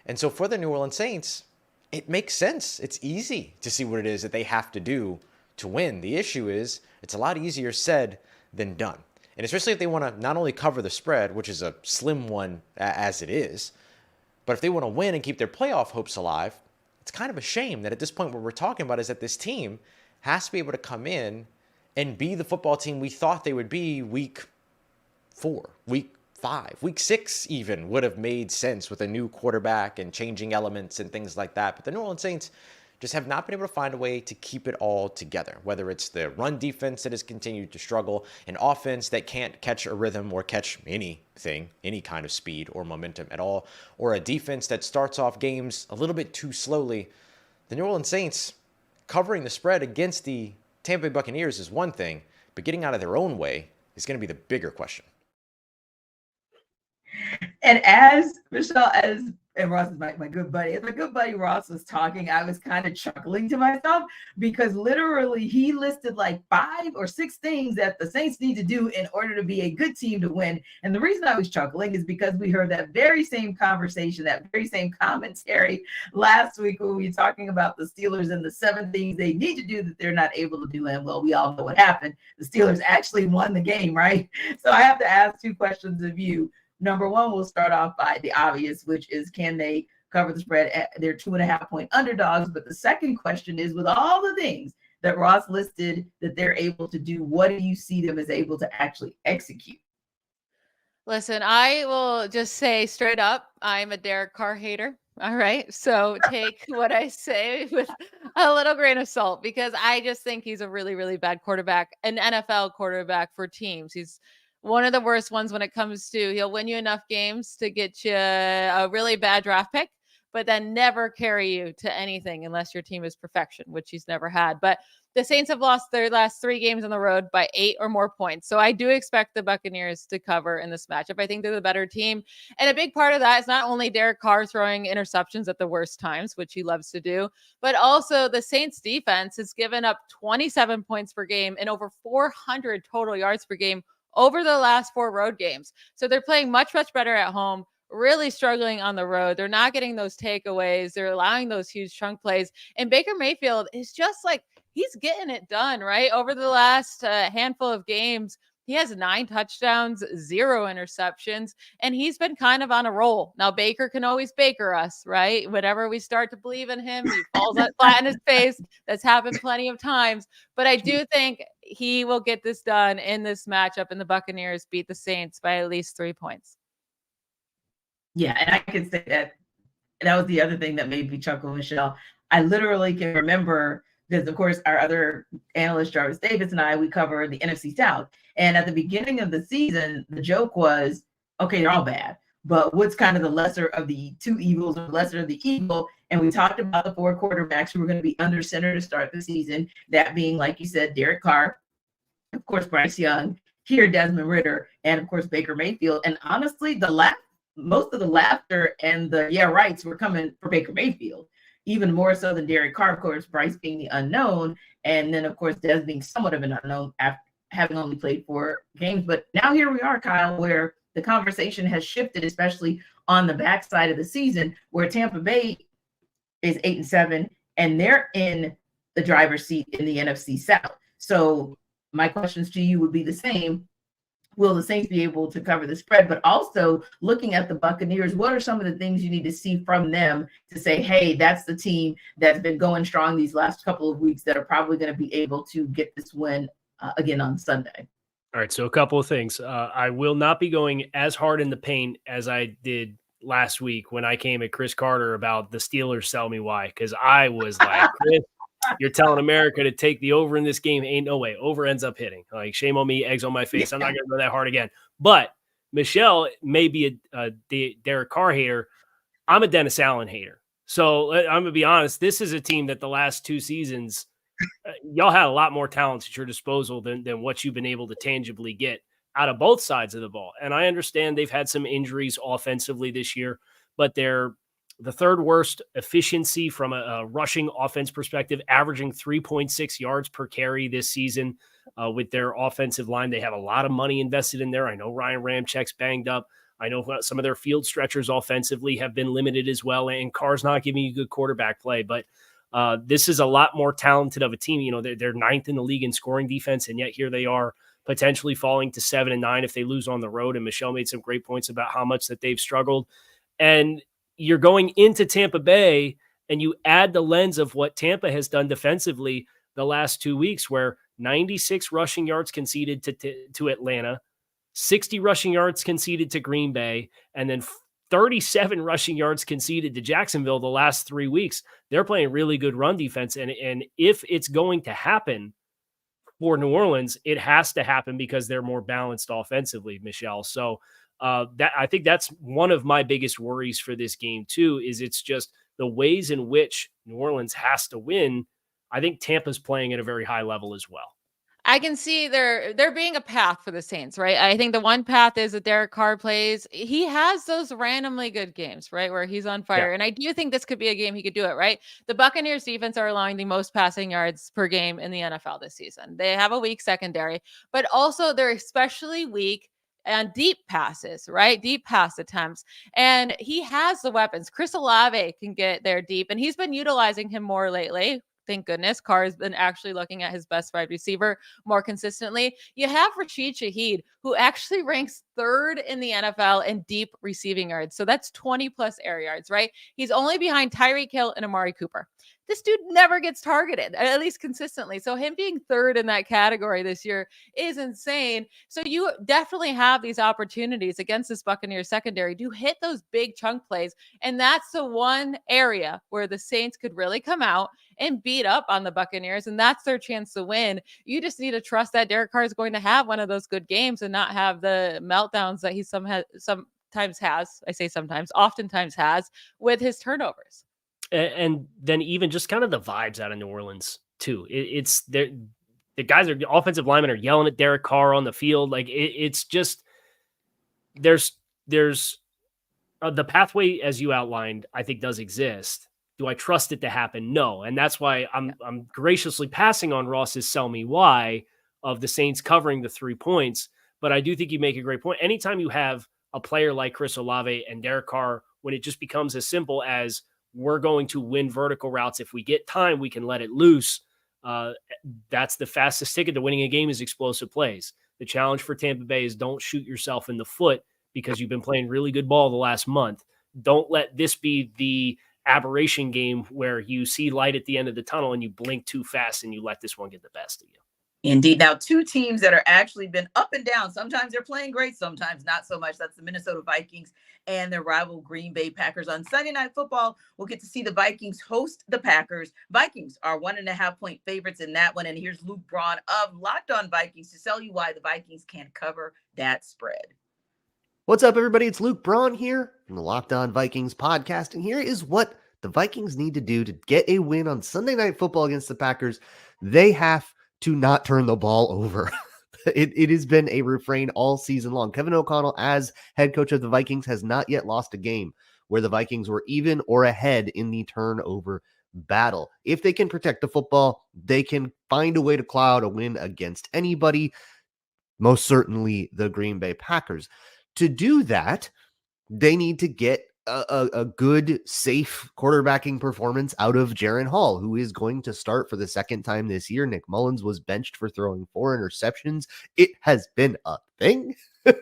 And so for the New Orleans Saints, it makes sense. It's easy to see what it is that they have to do to win. The issue is it's a lot easier said than done. And especially if they want to not only cover the spread, which is a slim one as it is, but if they want to win and keep their playoff hopes alive, it's kind of a shame that at this point what we're talking about is that this team has to be able to come in and be the football team we thought they would be week 4, week 5, week 6 even would have made sense with a new quarterback and changing elements and things like that. But the New Orleans Saints just have not been able to find a way to keep it all together, whether it's the run defense that has continued to struggle, an offense that can't catch a rhythm or catch anything, any kind of speed or momentum at all, or a defense that starts off games a little bit too slowly. The New Orleans Saints covering the spread against the Tampa Bay Buccaneers is one thing, but getting out of their own way is going to be the bigger question. And as Michelle, and Ross is my good buddy. As my good buddy Ross was talking, I was kind of chuckling to myself because literally he listed like 5 or 6 things that the Saints need to do in order to be a good team to win. And the reason I was chuckling is because we heard that very same conversation, that very same commentary last week when we were talking about the Steelers and the 7 things they need to do that they're not able to do. And well, we all know what happened. The Steelers actually won the game, right? So I have to ask 2 questions of you. Number one, we'll start off by the obvious, which is, can they cover the spread? They're 2.5-point underdogs. But the second question is, with all the things that Ross listed that they're able to do, what do you see them as able to actually execute? Listen, I will just say straight up, I'm a Derek Carr hater. All right. So take what I say with a little grain of salt, because I just think he's a really, really bad quarterback, an NFL quarterback for teams. He's one of the worst ones when it comes to, he'll win you enough games to get you a really bad draft pick, but then never carry you to anything unless your team is perfection, which he's never had. But the Saints have lost their last 3 games on the road by 8 or more points. So I do expect the Buccaneers to cover in this matchup. I think they're the better team. And a big part of that is not only Derek Carr throwing interceptions at the worst times, which he loves to do, but also the Saints defense has given up 27 points per game and over 400 total yards per game over the last 4 road games. So they're playing much, much better at home, really struggling on the road. They're not getting those takeaways. They're allowing those huge chunk plays. And Baker Mayfield is just like, he's getting it done, right? Over the last handful of games, he has 9 touchdowns, 0 interceptions, and he's been kind of on a roll. Now, Baker can always Baker us, right? Whenever we start to believe in him, he falls flat in his face. That's happened plenty of times. But I do think he will get this done in this matchup, and the Buccaneers beat the Saints by at least 3 points. Yeah, and I can say that was the other thing that made me chuckle, Michelle. I literally can remember, because of course our other analyst, Jarvis Davis, and I, we cover the NFC South. And at the beginning of the season, the joke was, okay, they're all bad, but what's kind of the lesser of the 2 evils, or lesser of the evil? And we talked about the 4 quarterbacks who were going to be under center to start the season, that being, like you said, Derek Carr, of course, Bryce Young, here Desmond Ridder, and of course Baker Mayfield. And honestly, most of the laughter and the rights were coming for Baker Mayfield, even more so than Derek Carr, of course, Bryce being the unknown, and then of course Des being somewhat of an unknown after having only played 4 games. But now here we are, Kyle, where the conversation has shifted, especially on the backside of the season, where Tampa Bay is 8-7 and they're in the driver's seat in the NFC South. So my questions to you would be the same. Will the Saints be able to cover the spread? But also, looking at the Buccaneers, what are some of the things you need to see from them to say, hey, that's the team that's been going strong these last couple of weeks that are probably going to be able to get this win again on Sunday? All right, so a couple of things. I will not be going as hard in the paint as I did last week when I came at Chris Carter about the Steelers sell me why, because I was like, Chris, you're telling America to take the over in this game. Ain't no way. Over ends up hitting. Like, shame on me, eggs on my face. I'm not going to go that hard again. But Michelle may be a Derek Carr hater. I'm a Dennis Allen hater. So I'm going to be honest. This is a team that the last 2 seasons, y'all had a lot more talents at your disposal than what you've been able to tangibly get out of both sides of the ball. And I understand they've had some injuries offensively this year, but they're the 3rd worst efficiency from a rushing offense perspective, averaging 3.6 yards per carry this season with their offensive line. They have a lot of money invested in there. I know Ryan Ramchek's banged up. I know some of their field stretchers offensively have been limited as well, and Carr's not giving you good quarterback play. But this is a lot more talented of a team. You know, they're 9th in the league in scoring defense, and yet here they are potentially falling to 7-9 if they lose on the road. And Michelle made some great points about how much that they've struggled. And you're going into Tampa Bay and you add the lens of what Tampa has done defensively the last 2 weeks, where 96 rushing yards conceded to Atlanta, 60 rushing yards conceded to Green Bay, and then 37 rushing yards conceded to Jacksonville the last 3 weeks. They're playing really good run defense. And if it's going to happen for New Orleans, it has to happen because they're more balanced offensively, Michelle. So that I think that's one of my biggest worries for this game too, is it's just the ways in which New Orleans has to win. I think Tampa's playing at a very high level as well. I can see there being a path for the Saints, right? I think the one path is that Derek Carr plays. He has those randomly good games, right, where he's on fire. Yeah. And I do think this could be a game he could do it, right? The Buccaneers defense are allowing the most passing yards per game in the NFL this season. They have a weak secondary, but also they're especially weak and deep passes, right? Deep pass attempts. And he has the weapons. Chris Olave can get there deep, and he's been utilizing him more lately. Thank goodness. Carr has been actually looking at his best wide receiver more consistently. You have Rashid Shaheed, who actually ranks 3rd in the NFL in deep receiving yards. So that's 20 plus air yards, right? He's only behind Tyreek Hill and Amari Cooper. This dude never gets targeted, at least consistently. So him being 3rd in that category this year is insane. So you definitely have these opportunities against this Buccaneers secondary to hit those big chunk plays. And that's the one area where the Saints could really come out and beat up on the Buccaneers. And that's their chance to win. You just need to trust that Derek Carr is going to have one of those good games and not have the meltdowns that he sometimes has. I say sometimes, oftentimes has with his turnovers. And then even just kind of the vibes out of New Orleans too. It's the guys are offensive linemen are yelling at Derek Carr on the field. Like it's just there's the pathway as you outlined, I think does exist. Do I trust it to happen? No. And that's why I'm graciously passing on Ross's sell me why of the Saints covering the 3 points. But I do think you make a great point. Anytime you have a player like Chris Olave and Derek Carr, when it just becomes as simple as we're going to win vertical routes. If we get time, we can let it loose. That's the fastest ticket to winning a game is explosive plays. The challenge for Tampa Bay is don't shoot yourself in the foot because you've been playing really good ball the last month. Don't let this be the aberration game where you see light at the end of the tunnel and you blink too fast and you let this one get the best of you. Indeed. Now, 2 teams that are actually been up and down. Sometimes they're playing great, sometimes not so much. That's the Minnesota Vikings and their rival Green Bay Packers. On Sunday Night Football, we'll get to see the Vikings host the Packers. Vikings are 1.5-point favorites in that one. And here's Luke Braun of Locked On Vikings to tell you why the Vikings can't cover that spread. What's up, everybody? It's Luke Braun here from the Locked On Vikings podcast. And here is what the Vikings need to do to get a win on Sunday Night Football against the Packers. They have to not turn the ball over. It has been a refrain all season long. Kevin O'Connell, as head coach of the Vikings, has not yet lost a game where the Vikings were even or ahead in the turnover battle. If they can protect the football, they can find a way to cloud a win against anybody, most certainly the Green Bay Packers. To do that, they need to get a good, safe quarterbacking performance out of Jaren Hall, who is going to start for the second time this year. Nick Mullins was benched for throwing 4 interceptions. It has been a thing. And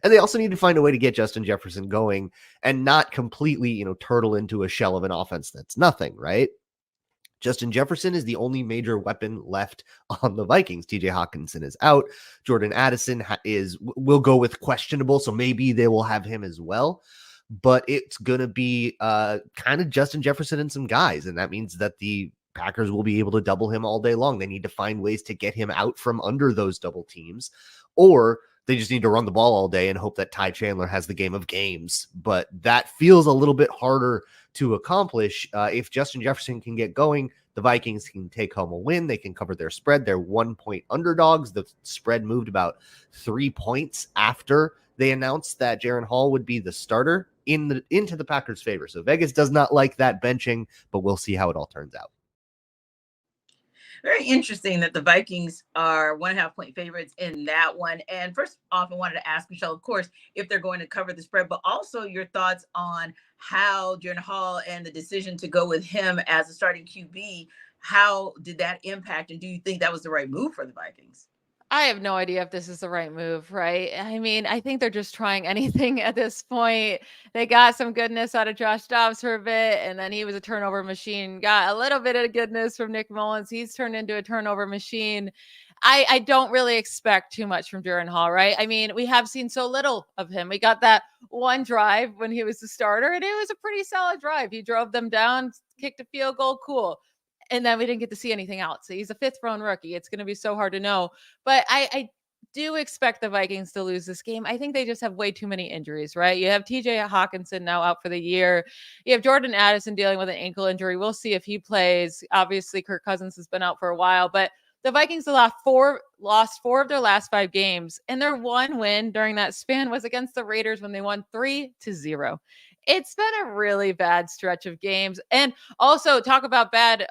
they also need to find a way to get Justin Jefferson going and not completely, turtle into a shell of an offense that's nothing, right? Justin Jefferson is the only major weapon left on the Vikings. TJ Hawkinson is out. Jordan Addison will go with questionable, so maybe they will have him as well. But it's going to be kind of Justin Jefferson and some guys, and that means that the Packers will be able to double him all day long. They need to find ways to get him out from under those double teams, or they just need to run the ball all day and hope that Ty Chandler has the game of games. But that feels a little bit harder to accomplish. If Justin Jefferson can get going, the Vikings can take home a win. They can cover their spread. They're 1-point underdogs. The spread moved about 3 points after they announced that Jaren Hall would be the starter into the Packers' favor. So Vegas does not like that benching, but we'll see how it all turns out. Very interesting that the Vikings are 1.5-point favorites in that one. And first off, I wanted to ask Michelle, of course, if they're going to cover the spread, but also your thoughts on how Jaren Hall and the decision to go with him as a starting QB, how did that impact? And do you think that was the right move for the Vikings? I have no idea if this is the right move, right? I mean, I think they're just trying anything at this point. They got some goodness out of Josh Dobbs for a bit, and then he was a turnover machine. Got a little bit of goodness from Nick Mullins. He's turned into a turnover machine. I don't really expect too much from Jaren Hall, right? I mean, we have seen so little of him. We got that one drive when he was the starter, and it was a pretty solid drive. He drove them down, kicked a field goal, cool. And then we didn't get to see anything else. So he's a 5th round rookie. It's going to be so hard to know. But I do expect the Vikings to lose this game. I think they just have way too many injuries, right? You have TJ Hawkinson now out for the year. You have Jordan Addison dealing with an ankle injury. We'll see if he plays. Obviously, Kirk Cousins has been out for a while, but the Vikings have lost 4 of their last 5 games, and their one win during that span was against the Raiders when they won 3-0. It's been a really bad stretch of games. And also talk about bad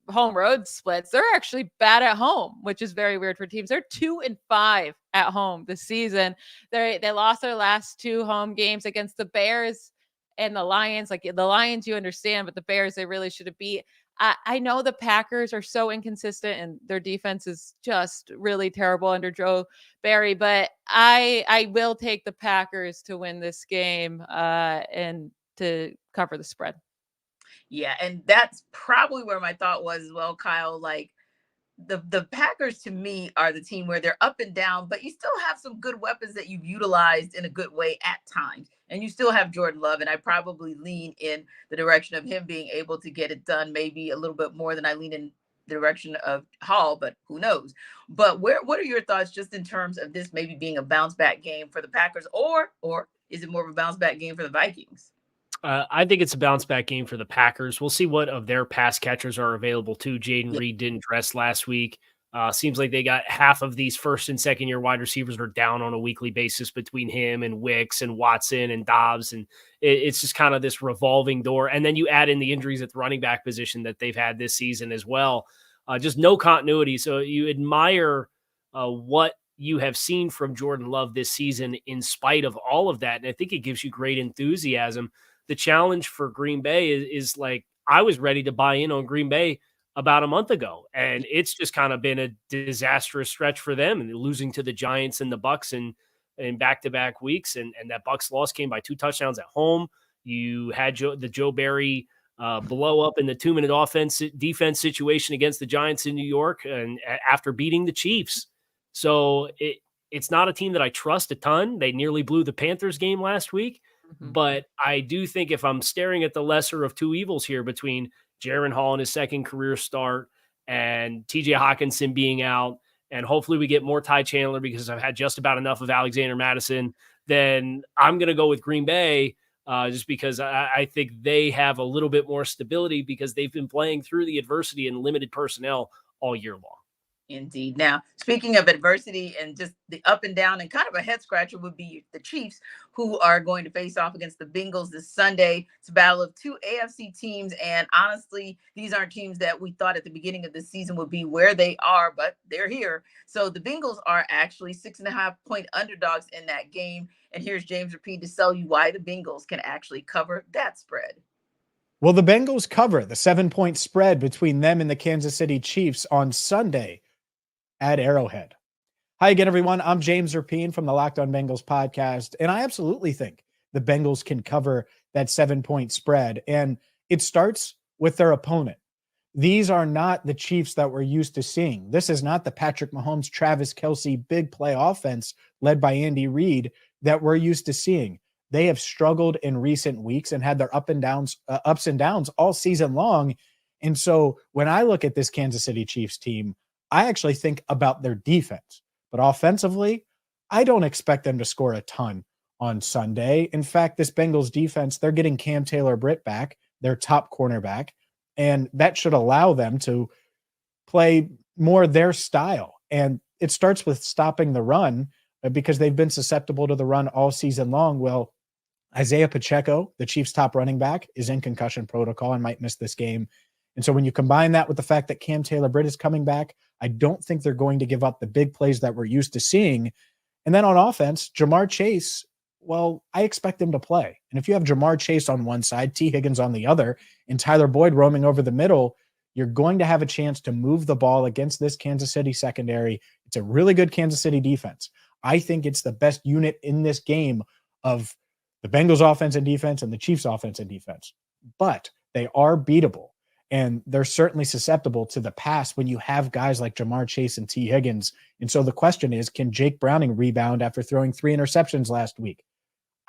home road splits. They're actually bad at home, which is very weird for teams. They're 2-5 at home this season. They lost their last 2 home games against the Bears and the Lions. Like the Lions, you understand, but the Bears, they really should have beat. I know the Packers are so inconsistent and their defense is just really terrible under Joe Barry, but I will take the Packers to win this game and to cover the spread. Yeah, and that's probably where my thought was as well, Kyle. Like the Packers to me are the team where they're up and down, but you still have some good weapons that you've utilized in a good way at times. And you still have Jordan Love, and I probably lean in the direction of him being able to get it done maybe a little bit more than I lean in the direction of Hall, but who knows? But what are your thoughts just in terms of this maybe being a bounce back game for the Packers, or is it more of a bounce back game for the Vikings? I think it's a bounce back game for the Packers. We'll see what of their pass catchers are available too. Jaden Reed didn't dress last week. Seems like they got half of these 1st and 2nd year wide receivers are down on a weekly basis between him and Wicks and Watson and Dobbs. And it's just kind of this revolving door. And then you add in the injuries at the running back position that they've had this season as well. Just no continuity. So you admire what you have seen from Jordan Love this season in spite of all of that. And I think it gives you great enthusiasm. The challenge for Green Bay is like, I was ready to buy in on Green Bay about a month ago, and it's just kind of been a disastrous stretch for them, and losing to the Giants and the Bucks in back-to-back weeks. And that Bucks loss came by 2 touchdowns at home. You had the Joe Barry blow up in the 2-minute defense situation against the Giants in New York, and after beating the Chiefs. So it's not a team that I trust a ton. They nearly blew the Panthers game last week. But I do think if I'm staring at the lesser of 2 evils here between Jaren Hall in his 2nd career start and TJ Hawkinson being out, and hopefully we get more Ty Chandler because I've had just about enough of Alexander Madison, then I'm going to go with Green Bay just because I think they have a little bit more stability because they've been playing through the adversity and limited personnel all year long. Indeed. Now, speaking of adversity and just the up and down and kind of a head scratcher would be the Chiefs, who are going to face off against the Bengals this Sunday. It's a battle of 2 AFC teams. And honestly, these aren't teams that we thought at the beginning of the season would be where they are, but they're here. So the Bengals are actually 6.5-point underdogs in that game. And here's James Rapide to tell you why the Bengals can actually cover that spread. Well, the Bengals cover the 7-point spread between them and the Kansas City Chiefs on Sunday at Arrowhead. Hi again, everyone. I'm James Rapine from the Locked On Bengals podcast, and I absolutely think the Bengals can cover that 7-point spread, and it starts with their opponent. These are not the Chiefs that we're used to seeing. This is not the Patrick Mahomes, Travis Kelce big play offense led by Andy Reid that we're used to seeing. They have struggled in recent weeks and had their ups and downs all season long. And so when I look at this Kansas City Chiefs team, I actually think about their defense. But offensively, I don't expect them to score a ton on Sunday. In fact, this Bengals defense, they're getting Cam Taylor-Britt back, their top cornerback, and that should allow them to play more their style. And it starts with stopping the run because they've been susceptible to the run all season long. Well, Isaiah Pacheco, the Chiefs' top running back, is in concussion protocol and might miss this game. And so when you combine that with the fact that Cam Taylor-Britt is coming back, I don't think they're going to give up the big plays that we're used to seeing. And then on offense, Jamar Chase, well, I expect him to play. And if you have Jamar Chase on one side, T. Higgins on the other, and Tyler Boyd roaming over the middle, you're going to have a chance to move the ball against this Kansas City secondary. It's a really good Kansas City defense. I think it's the best unit in this game of the Bengals offense and defense and the Chiefs offense and defense. But they are beatable, and they're certainly susceptible to the pass when you have guys like Jamar Chase and T. Higgins. And so the question is, can Jake Browning rebound after throwing 3 interceptions last week?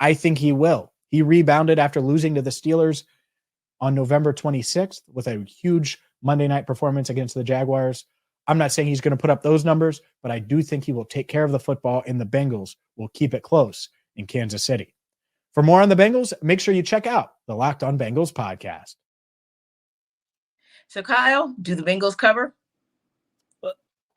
I think he will. He rebounded after losing to the Steelers on November 26th with a huge Monday night performance against the Jaguars. I'm not saying he's going to put up those numbers, but I do think he will take care of the football, and the Bengals will keep it close in Kansas City. For more on the Bengals, make sure you check out the Locked On Bengals podcast. So, Kyle, do the Bengals cover?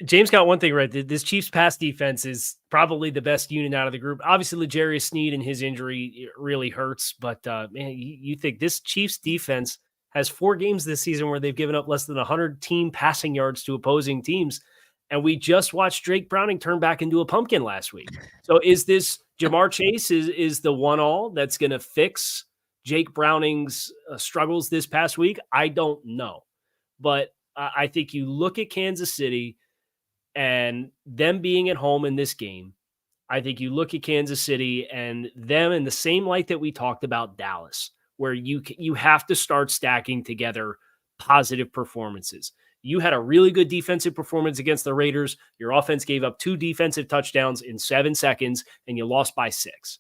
James got one thing right. This Chiefs pass defense is probably the best unit out of the group. Obviously, L'Jarius Sneed and his injury really hurts, but man, you think this Chiefs defense has 4 games this season where they've given up less than 100 team passing yards to opposing teams. And we just watched Jake Browning turn back into a pumpkin last week. So is this Jamar Chase is the one-all that's going to fix Jake Browning's struggles this past week? I don't know. But I think you look at Kansas City and them being at home in this game. I think you look at Kansas City and them in the same light that we talked about Dallas, where you have to start stacking together positive performances. You had a really good defensive performance against the Raiders. Your offense gave up 2 defensive touchdowns in 7 seconds, and you lost by 6.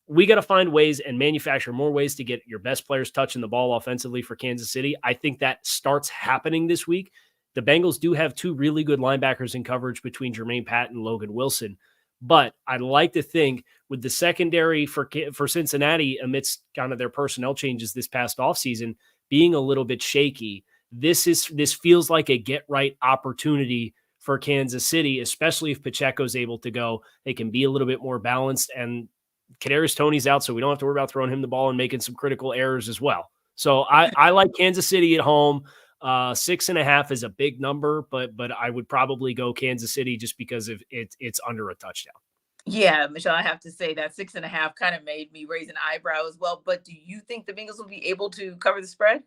We got to find ways and manufacture more ways to get your best players touching the ball offensively for Kansas City. I think that starts happening this week. The Bengals do have 2 really good linebackers in coverage between Jermaine Patton and Logan Wilson. But I'd like to think with the secondary for Cincinnati amidst kind of their personnel changes this past offseason being a little bit shaky, this feels like a get-right opportunity for Kansas City, especially if Pacheco's able to go. They can be a little bit more balanced, and Kadarius Toney's out, so we don't have to worry about throwing him the ball and making some critical errors as well. So I like Kansas City at home. 6.5 is a big number, but I would probably go Kansas City just because of it's under a touchdown. Yeah, Michelle, I have to say that 6.5 kind of made me raise an eyebrow as well. But do you think the Bengals will be able to cover the spread?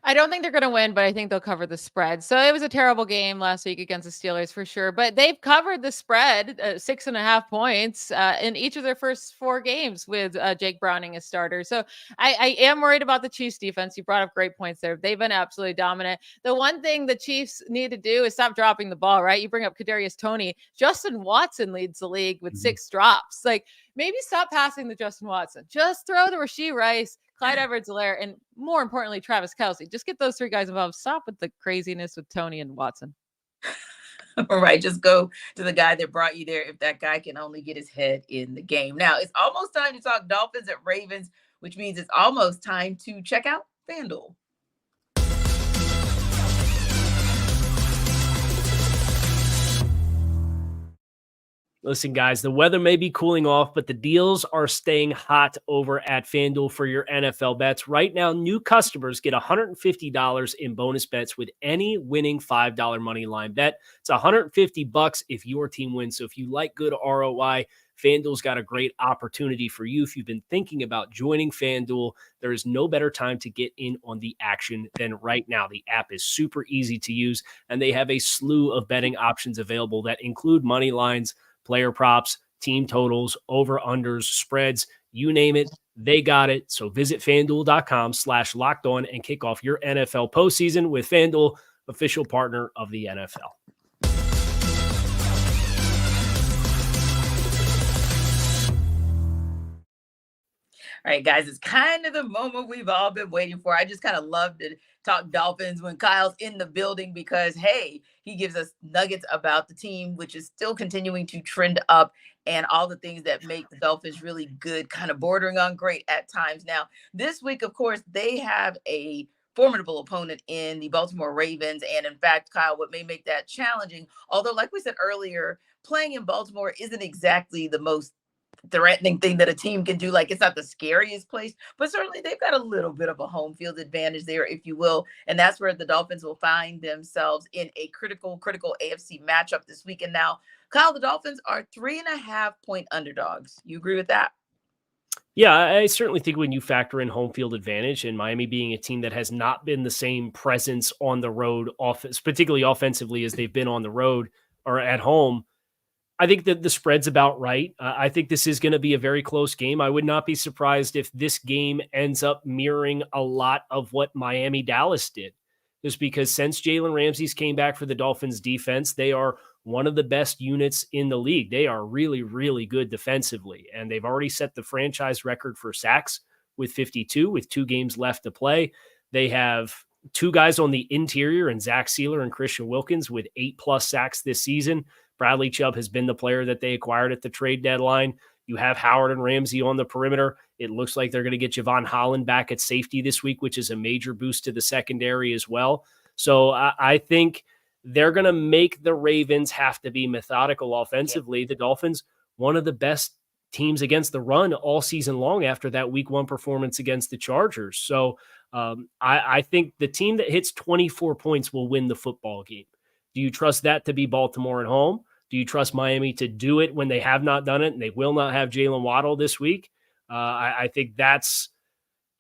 I don't think they're going to win, but I think they'll cover the spread. So it was a terrible game last week against the Steelers for sure, but they've covered the spread 6.5 points in each of their first 4 games with Jake Browning as starter. So I am worried about the Chiefs defense. You brought up great points there. They've been absolutely dominant. The one thing the Chiefs need to do is stop dropping the ball, right? You bring up Kadarius Toney. Justin Watson leads the league with 6 drops. Like, maybe stop passing to Justin Watson. Just throw to Rashee Rice, Clyde Edwards-Helaire, and more importantly, Travis Kelce. Just get those 3 guys involved. Stop with the craziness with Toney and Watson. All right, just go to the guy that brought you there if that guy can only get his head in the game. Now, it's almost time to talk Dolphins at Ravens, which means it's almost time to check out FanDuel. Listen, guys, the weather may be cooling off, but the deals are staying hot over at FanDuel for your NFL bets. Right now, new customers get $150 in bonus bets with any winning $5 money line bet. It's $150 if your team wins. So if you like good ROI, FanDuel's got a great opportunity for you. If you've been thinking about joining FanDuel, there is no better time to get in on the action than right now. The app is super easy to use, and they have a slew of betting options available that include money lines, player props, team totals, over-unders, spreads, you name it, they got it. So visit FanDuel.com/lockedon and kick off your NFL postseason with FanDuel, official partner of the NFL. All right, guys, it's kind of the moment we've all been waiting for. I just kind of love to talk Dolphins when Kyle's in the building because, hey, he gives us nuggets about the team, which is still continuing to trend up and all the things that make the Dolphins really good, kind of bordering on great at times. Now, this week, of course, they have a formidable opponent in the Baltimore Ravens. And in fact, Kyle, what may make that challenging, although like we said earlier, playing in Baltimore isn't exactly the most threatening thing that a team can do. Like, it's not the scariest place, but certainly they've got a little bit of a home field advantage there, if you will. And that's where the Dolphins will find themselves in a critical AFC matchup this week. And now, Kyle, the Dolphins are 3.5 point underdogs. You agree with that? Yeah, I certainly think when you factor in home field advantage and Miami being a team that has not been the same presence on the road, particularly offensively, as they've been on the road or at home, I think that the spread's about right. I think this is going to be a very close game. I would not be surprised if this game ends up mirroring a lot of what Miami Dallas did, just because since Jalen Ramsey's came back for the Dolphins defense, they are one of the best units in the league. They are really, really good defensively, and they've already set the franchise record for sacks with 52, with 2 games left to play. They have 2 guys on the interior, and Zach Sealer and Christian Wilkins, with 8+ sacks this season. Bradley Chubb has been the player that they acquired at the trade deadline. You have Howard and Ramsey on the perimeter. It looks like they're going to get Javon Holland back at safety this week, which is a major boost to the secondary as well. So I think they're going to make the Ravens have to be methodical offensively. The Dolphins, one of the best teams against the run all season long after that week 1 performance against the Chargers. So I think the team that hits 24 points will win the football game. Do you trust that to be Baltimore at home? Do you trust Miami to do it when they have not done it and they will not have Jalen Waddle this week? I think that's,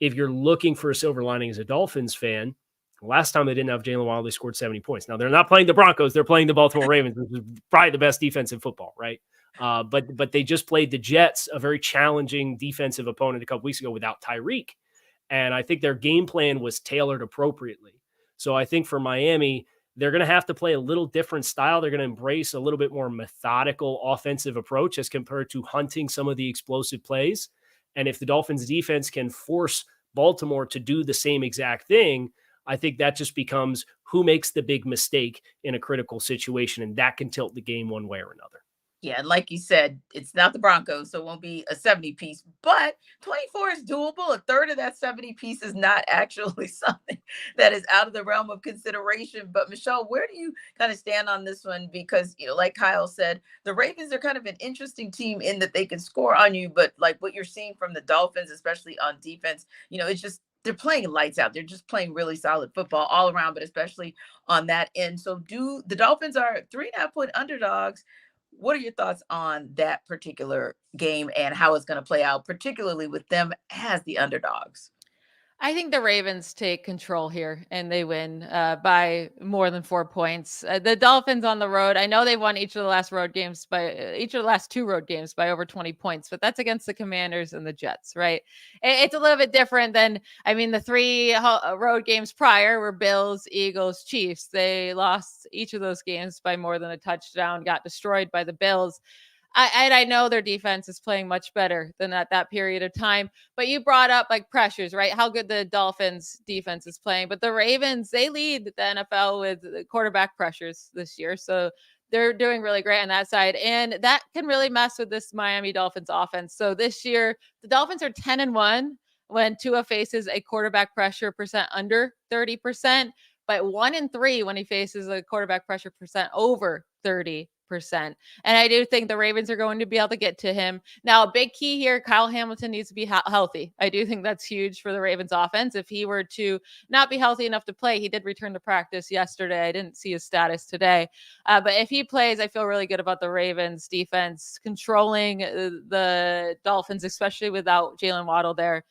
if you're looking for a silver lining as a Dolphins fan, last time they didn't have Jalen Waddle, they scored 70 points. Now, they're not playing the Broncos. They're playing the Baltimore Ravens, which is probably the best defense in football, right? But they just played the Jets, a very challenging defensive opponent, a couple weeks ago without Tyreek. And I think their game plan was tailored appropriately. So I think for Miami, they're going to have to play a little different style. They're going to embrace a little bit more methodical offensive approach as compared to hunting some of the explosive plays. And if the Dolphins defense can force Baltimore to do the same exact thing, I think that just becomes who makes the big mistake in a critical situation. And that can tilt the game one way or another. Yeah, and like you said, it's not the Broncos, so it won't be a 70-piece, but 24 is doable. A third of that 70-piece is not actually something that is out of the realm of consideration. But Michelle, where do you kind of stand on this one? Because, like Kyle said, the Ravens are kind of an interesting team in that they can score on you, but like what you're seeing from the Dolphins, especially on defense, it's just, they're playing lights out. They're just playing really solid football all around, but especially on that end. So the Dolphins are 3.5-point underdogs. What are your thoughts on that particular game and how it's going to play out, particularly with them as the underdogs? I think the Ravens take control here and they win by more than 4 points. The Dolphins on the road, I know they won each of the last 2 road games by over 20 points, but that's against the Commanders and the Jets, right? It's a little bit different than, the 3 road games prior were Bills, Eagles, Chiefs. They lost each of those games by more than a touchdown, got destroyed by the Bills. I know their defense is playing much better than at that period of time, but you brought up like pressures, right? How good the Dolphins defense is playing, but the Ravens, they lead the NFL with quarterback pressures this year. So they're doing really great on that side. And that can really mess with this Miami Dolphins offense. So this year, the Dolphins are 10-1 when Tua faces a quarterback pressure percent under 30%, but 1-3 when he faces a quarterback pressure percent over 30%. And I do think the Ravens are going to be able to get to him. Now, a big key here, Kyle Hamilton needs to be healthy. I do think that's huge for the Ravens offense. If he were to not be healthy enough to play, he did return to practice yesterday. I didn't see his status today. But if he plays, I feel really good about the Ravens defense controlling the Dolphins, especially without Jalen Waddle there.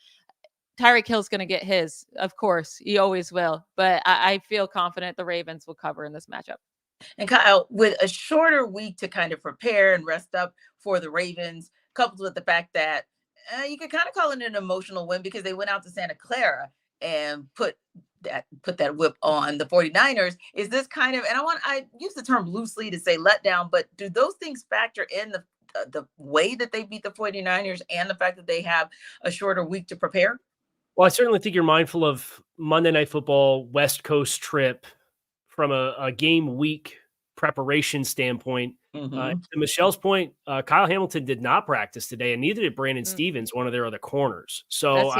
Tyreek Hill's going to get his, of course. He always will. But I feel confident the Ravens will cover in this matchup. And Kyle, with a shorter week to kind of prepare and rest up for the Ravens, coupled with the fact that you could kind of call it an emotional win because they went out to Santa Clara and put that whip on the 49ers. Is this kind of, and I use the term loosely to say letdown, but do those things factor in the way that they beat the 49ers and the fact that they have a shorter week to prepare? Well, I certainly think you're mindful of Monday Night Football West Coast trip from a game week preparation standpoint. To Michelle's point, Kyle Hamilton did not practice today, and neither did Brandon Stevens, one of their other corners. So,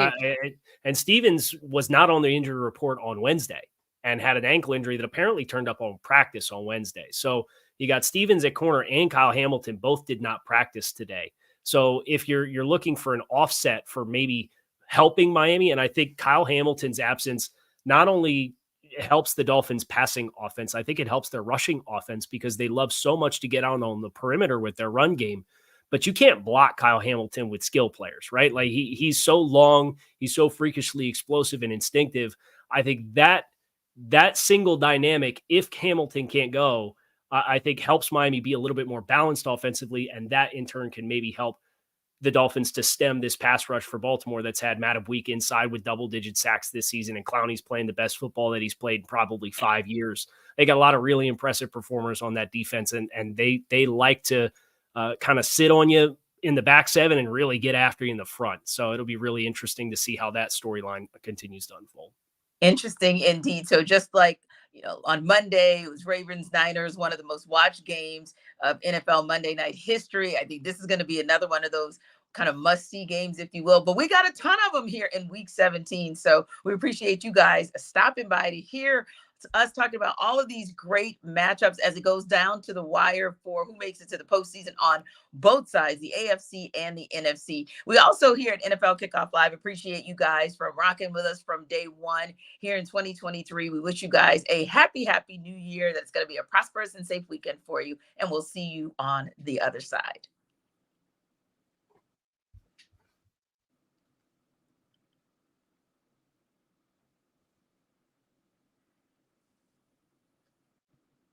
and Stevens was not on the injury report on Wednesday and had an ankle injury that apparently turned up on practice on Wednesday. So you got Stevens at corner and Kyle Hamilton both did not practice today. So if you're looking for an offset for maybe helping Miami, and I think Kyle Hamilton's absence not only helps the Dolphins passing offense, I think it helps their rushing offense because they love so much to get out on the perimeter with their run game. but you can't block Kyle Hamilton with skill players, right? Like he's so long, he's so freakishly explosive and instinctive. I think that single dynamic, if Hamilton can't go, I think helps Miami be a little bit more balanced offensively, and that in turn can maybe help the Dolphins to stem this pass rush for Baltimore that's had Matt Week inside with double-digit sacks this season, and Clowney's playing the best football that he's played in probably 5 years. They got a lot of really impressive performers on that defense, and they like to kind of sit on you in the back seven and really get after you in the front. So it'll be really interesting to see how that storyline continues to unfold. Interesting indeed. So just like, on Monday, it was Ravens-Niners, one of the most watched games of NFL Monday night history. I think this is going to be another one of those kind of must-see games, if you will. But we got a ton of them here in Week 17. So we appreciate you guys stopping by to hear us talking about all of these great matchups as it goes down to the wire for who makes it to the postseason on both sides, the AFC and the NFC. We also here at NFL Kickoff Live appreciate you guys for rocking with us from day one here in 2023. We wish you guys a happy new year. That's going to be a prosperous and safe weekend for you. And we'll see you on the other side.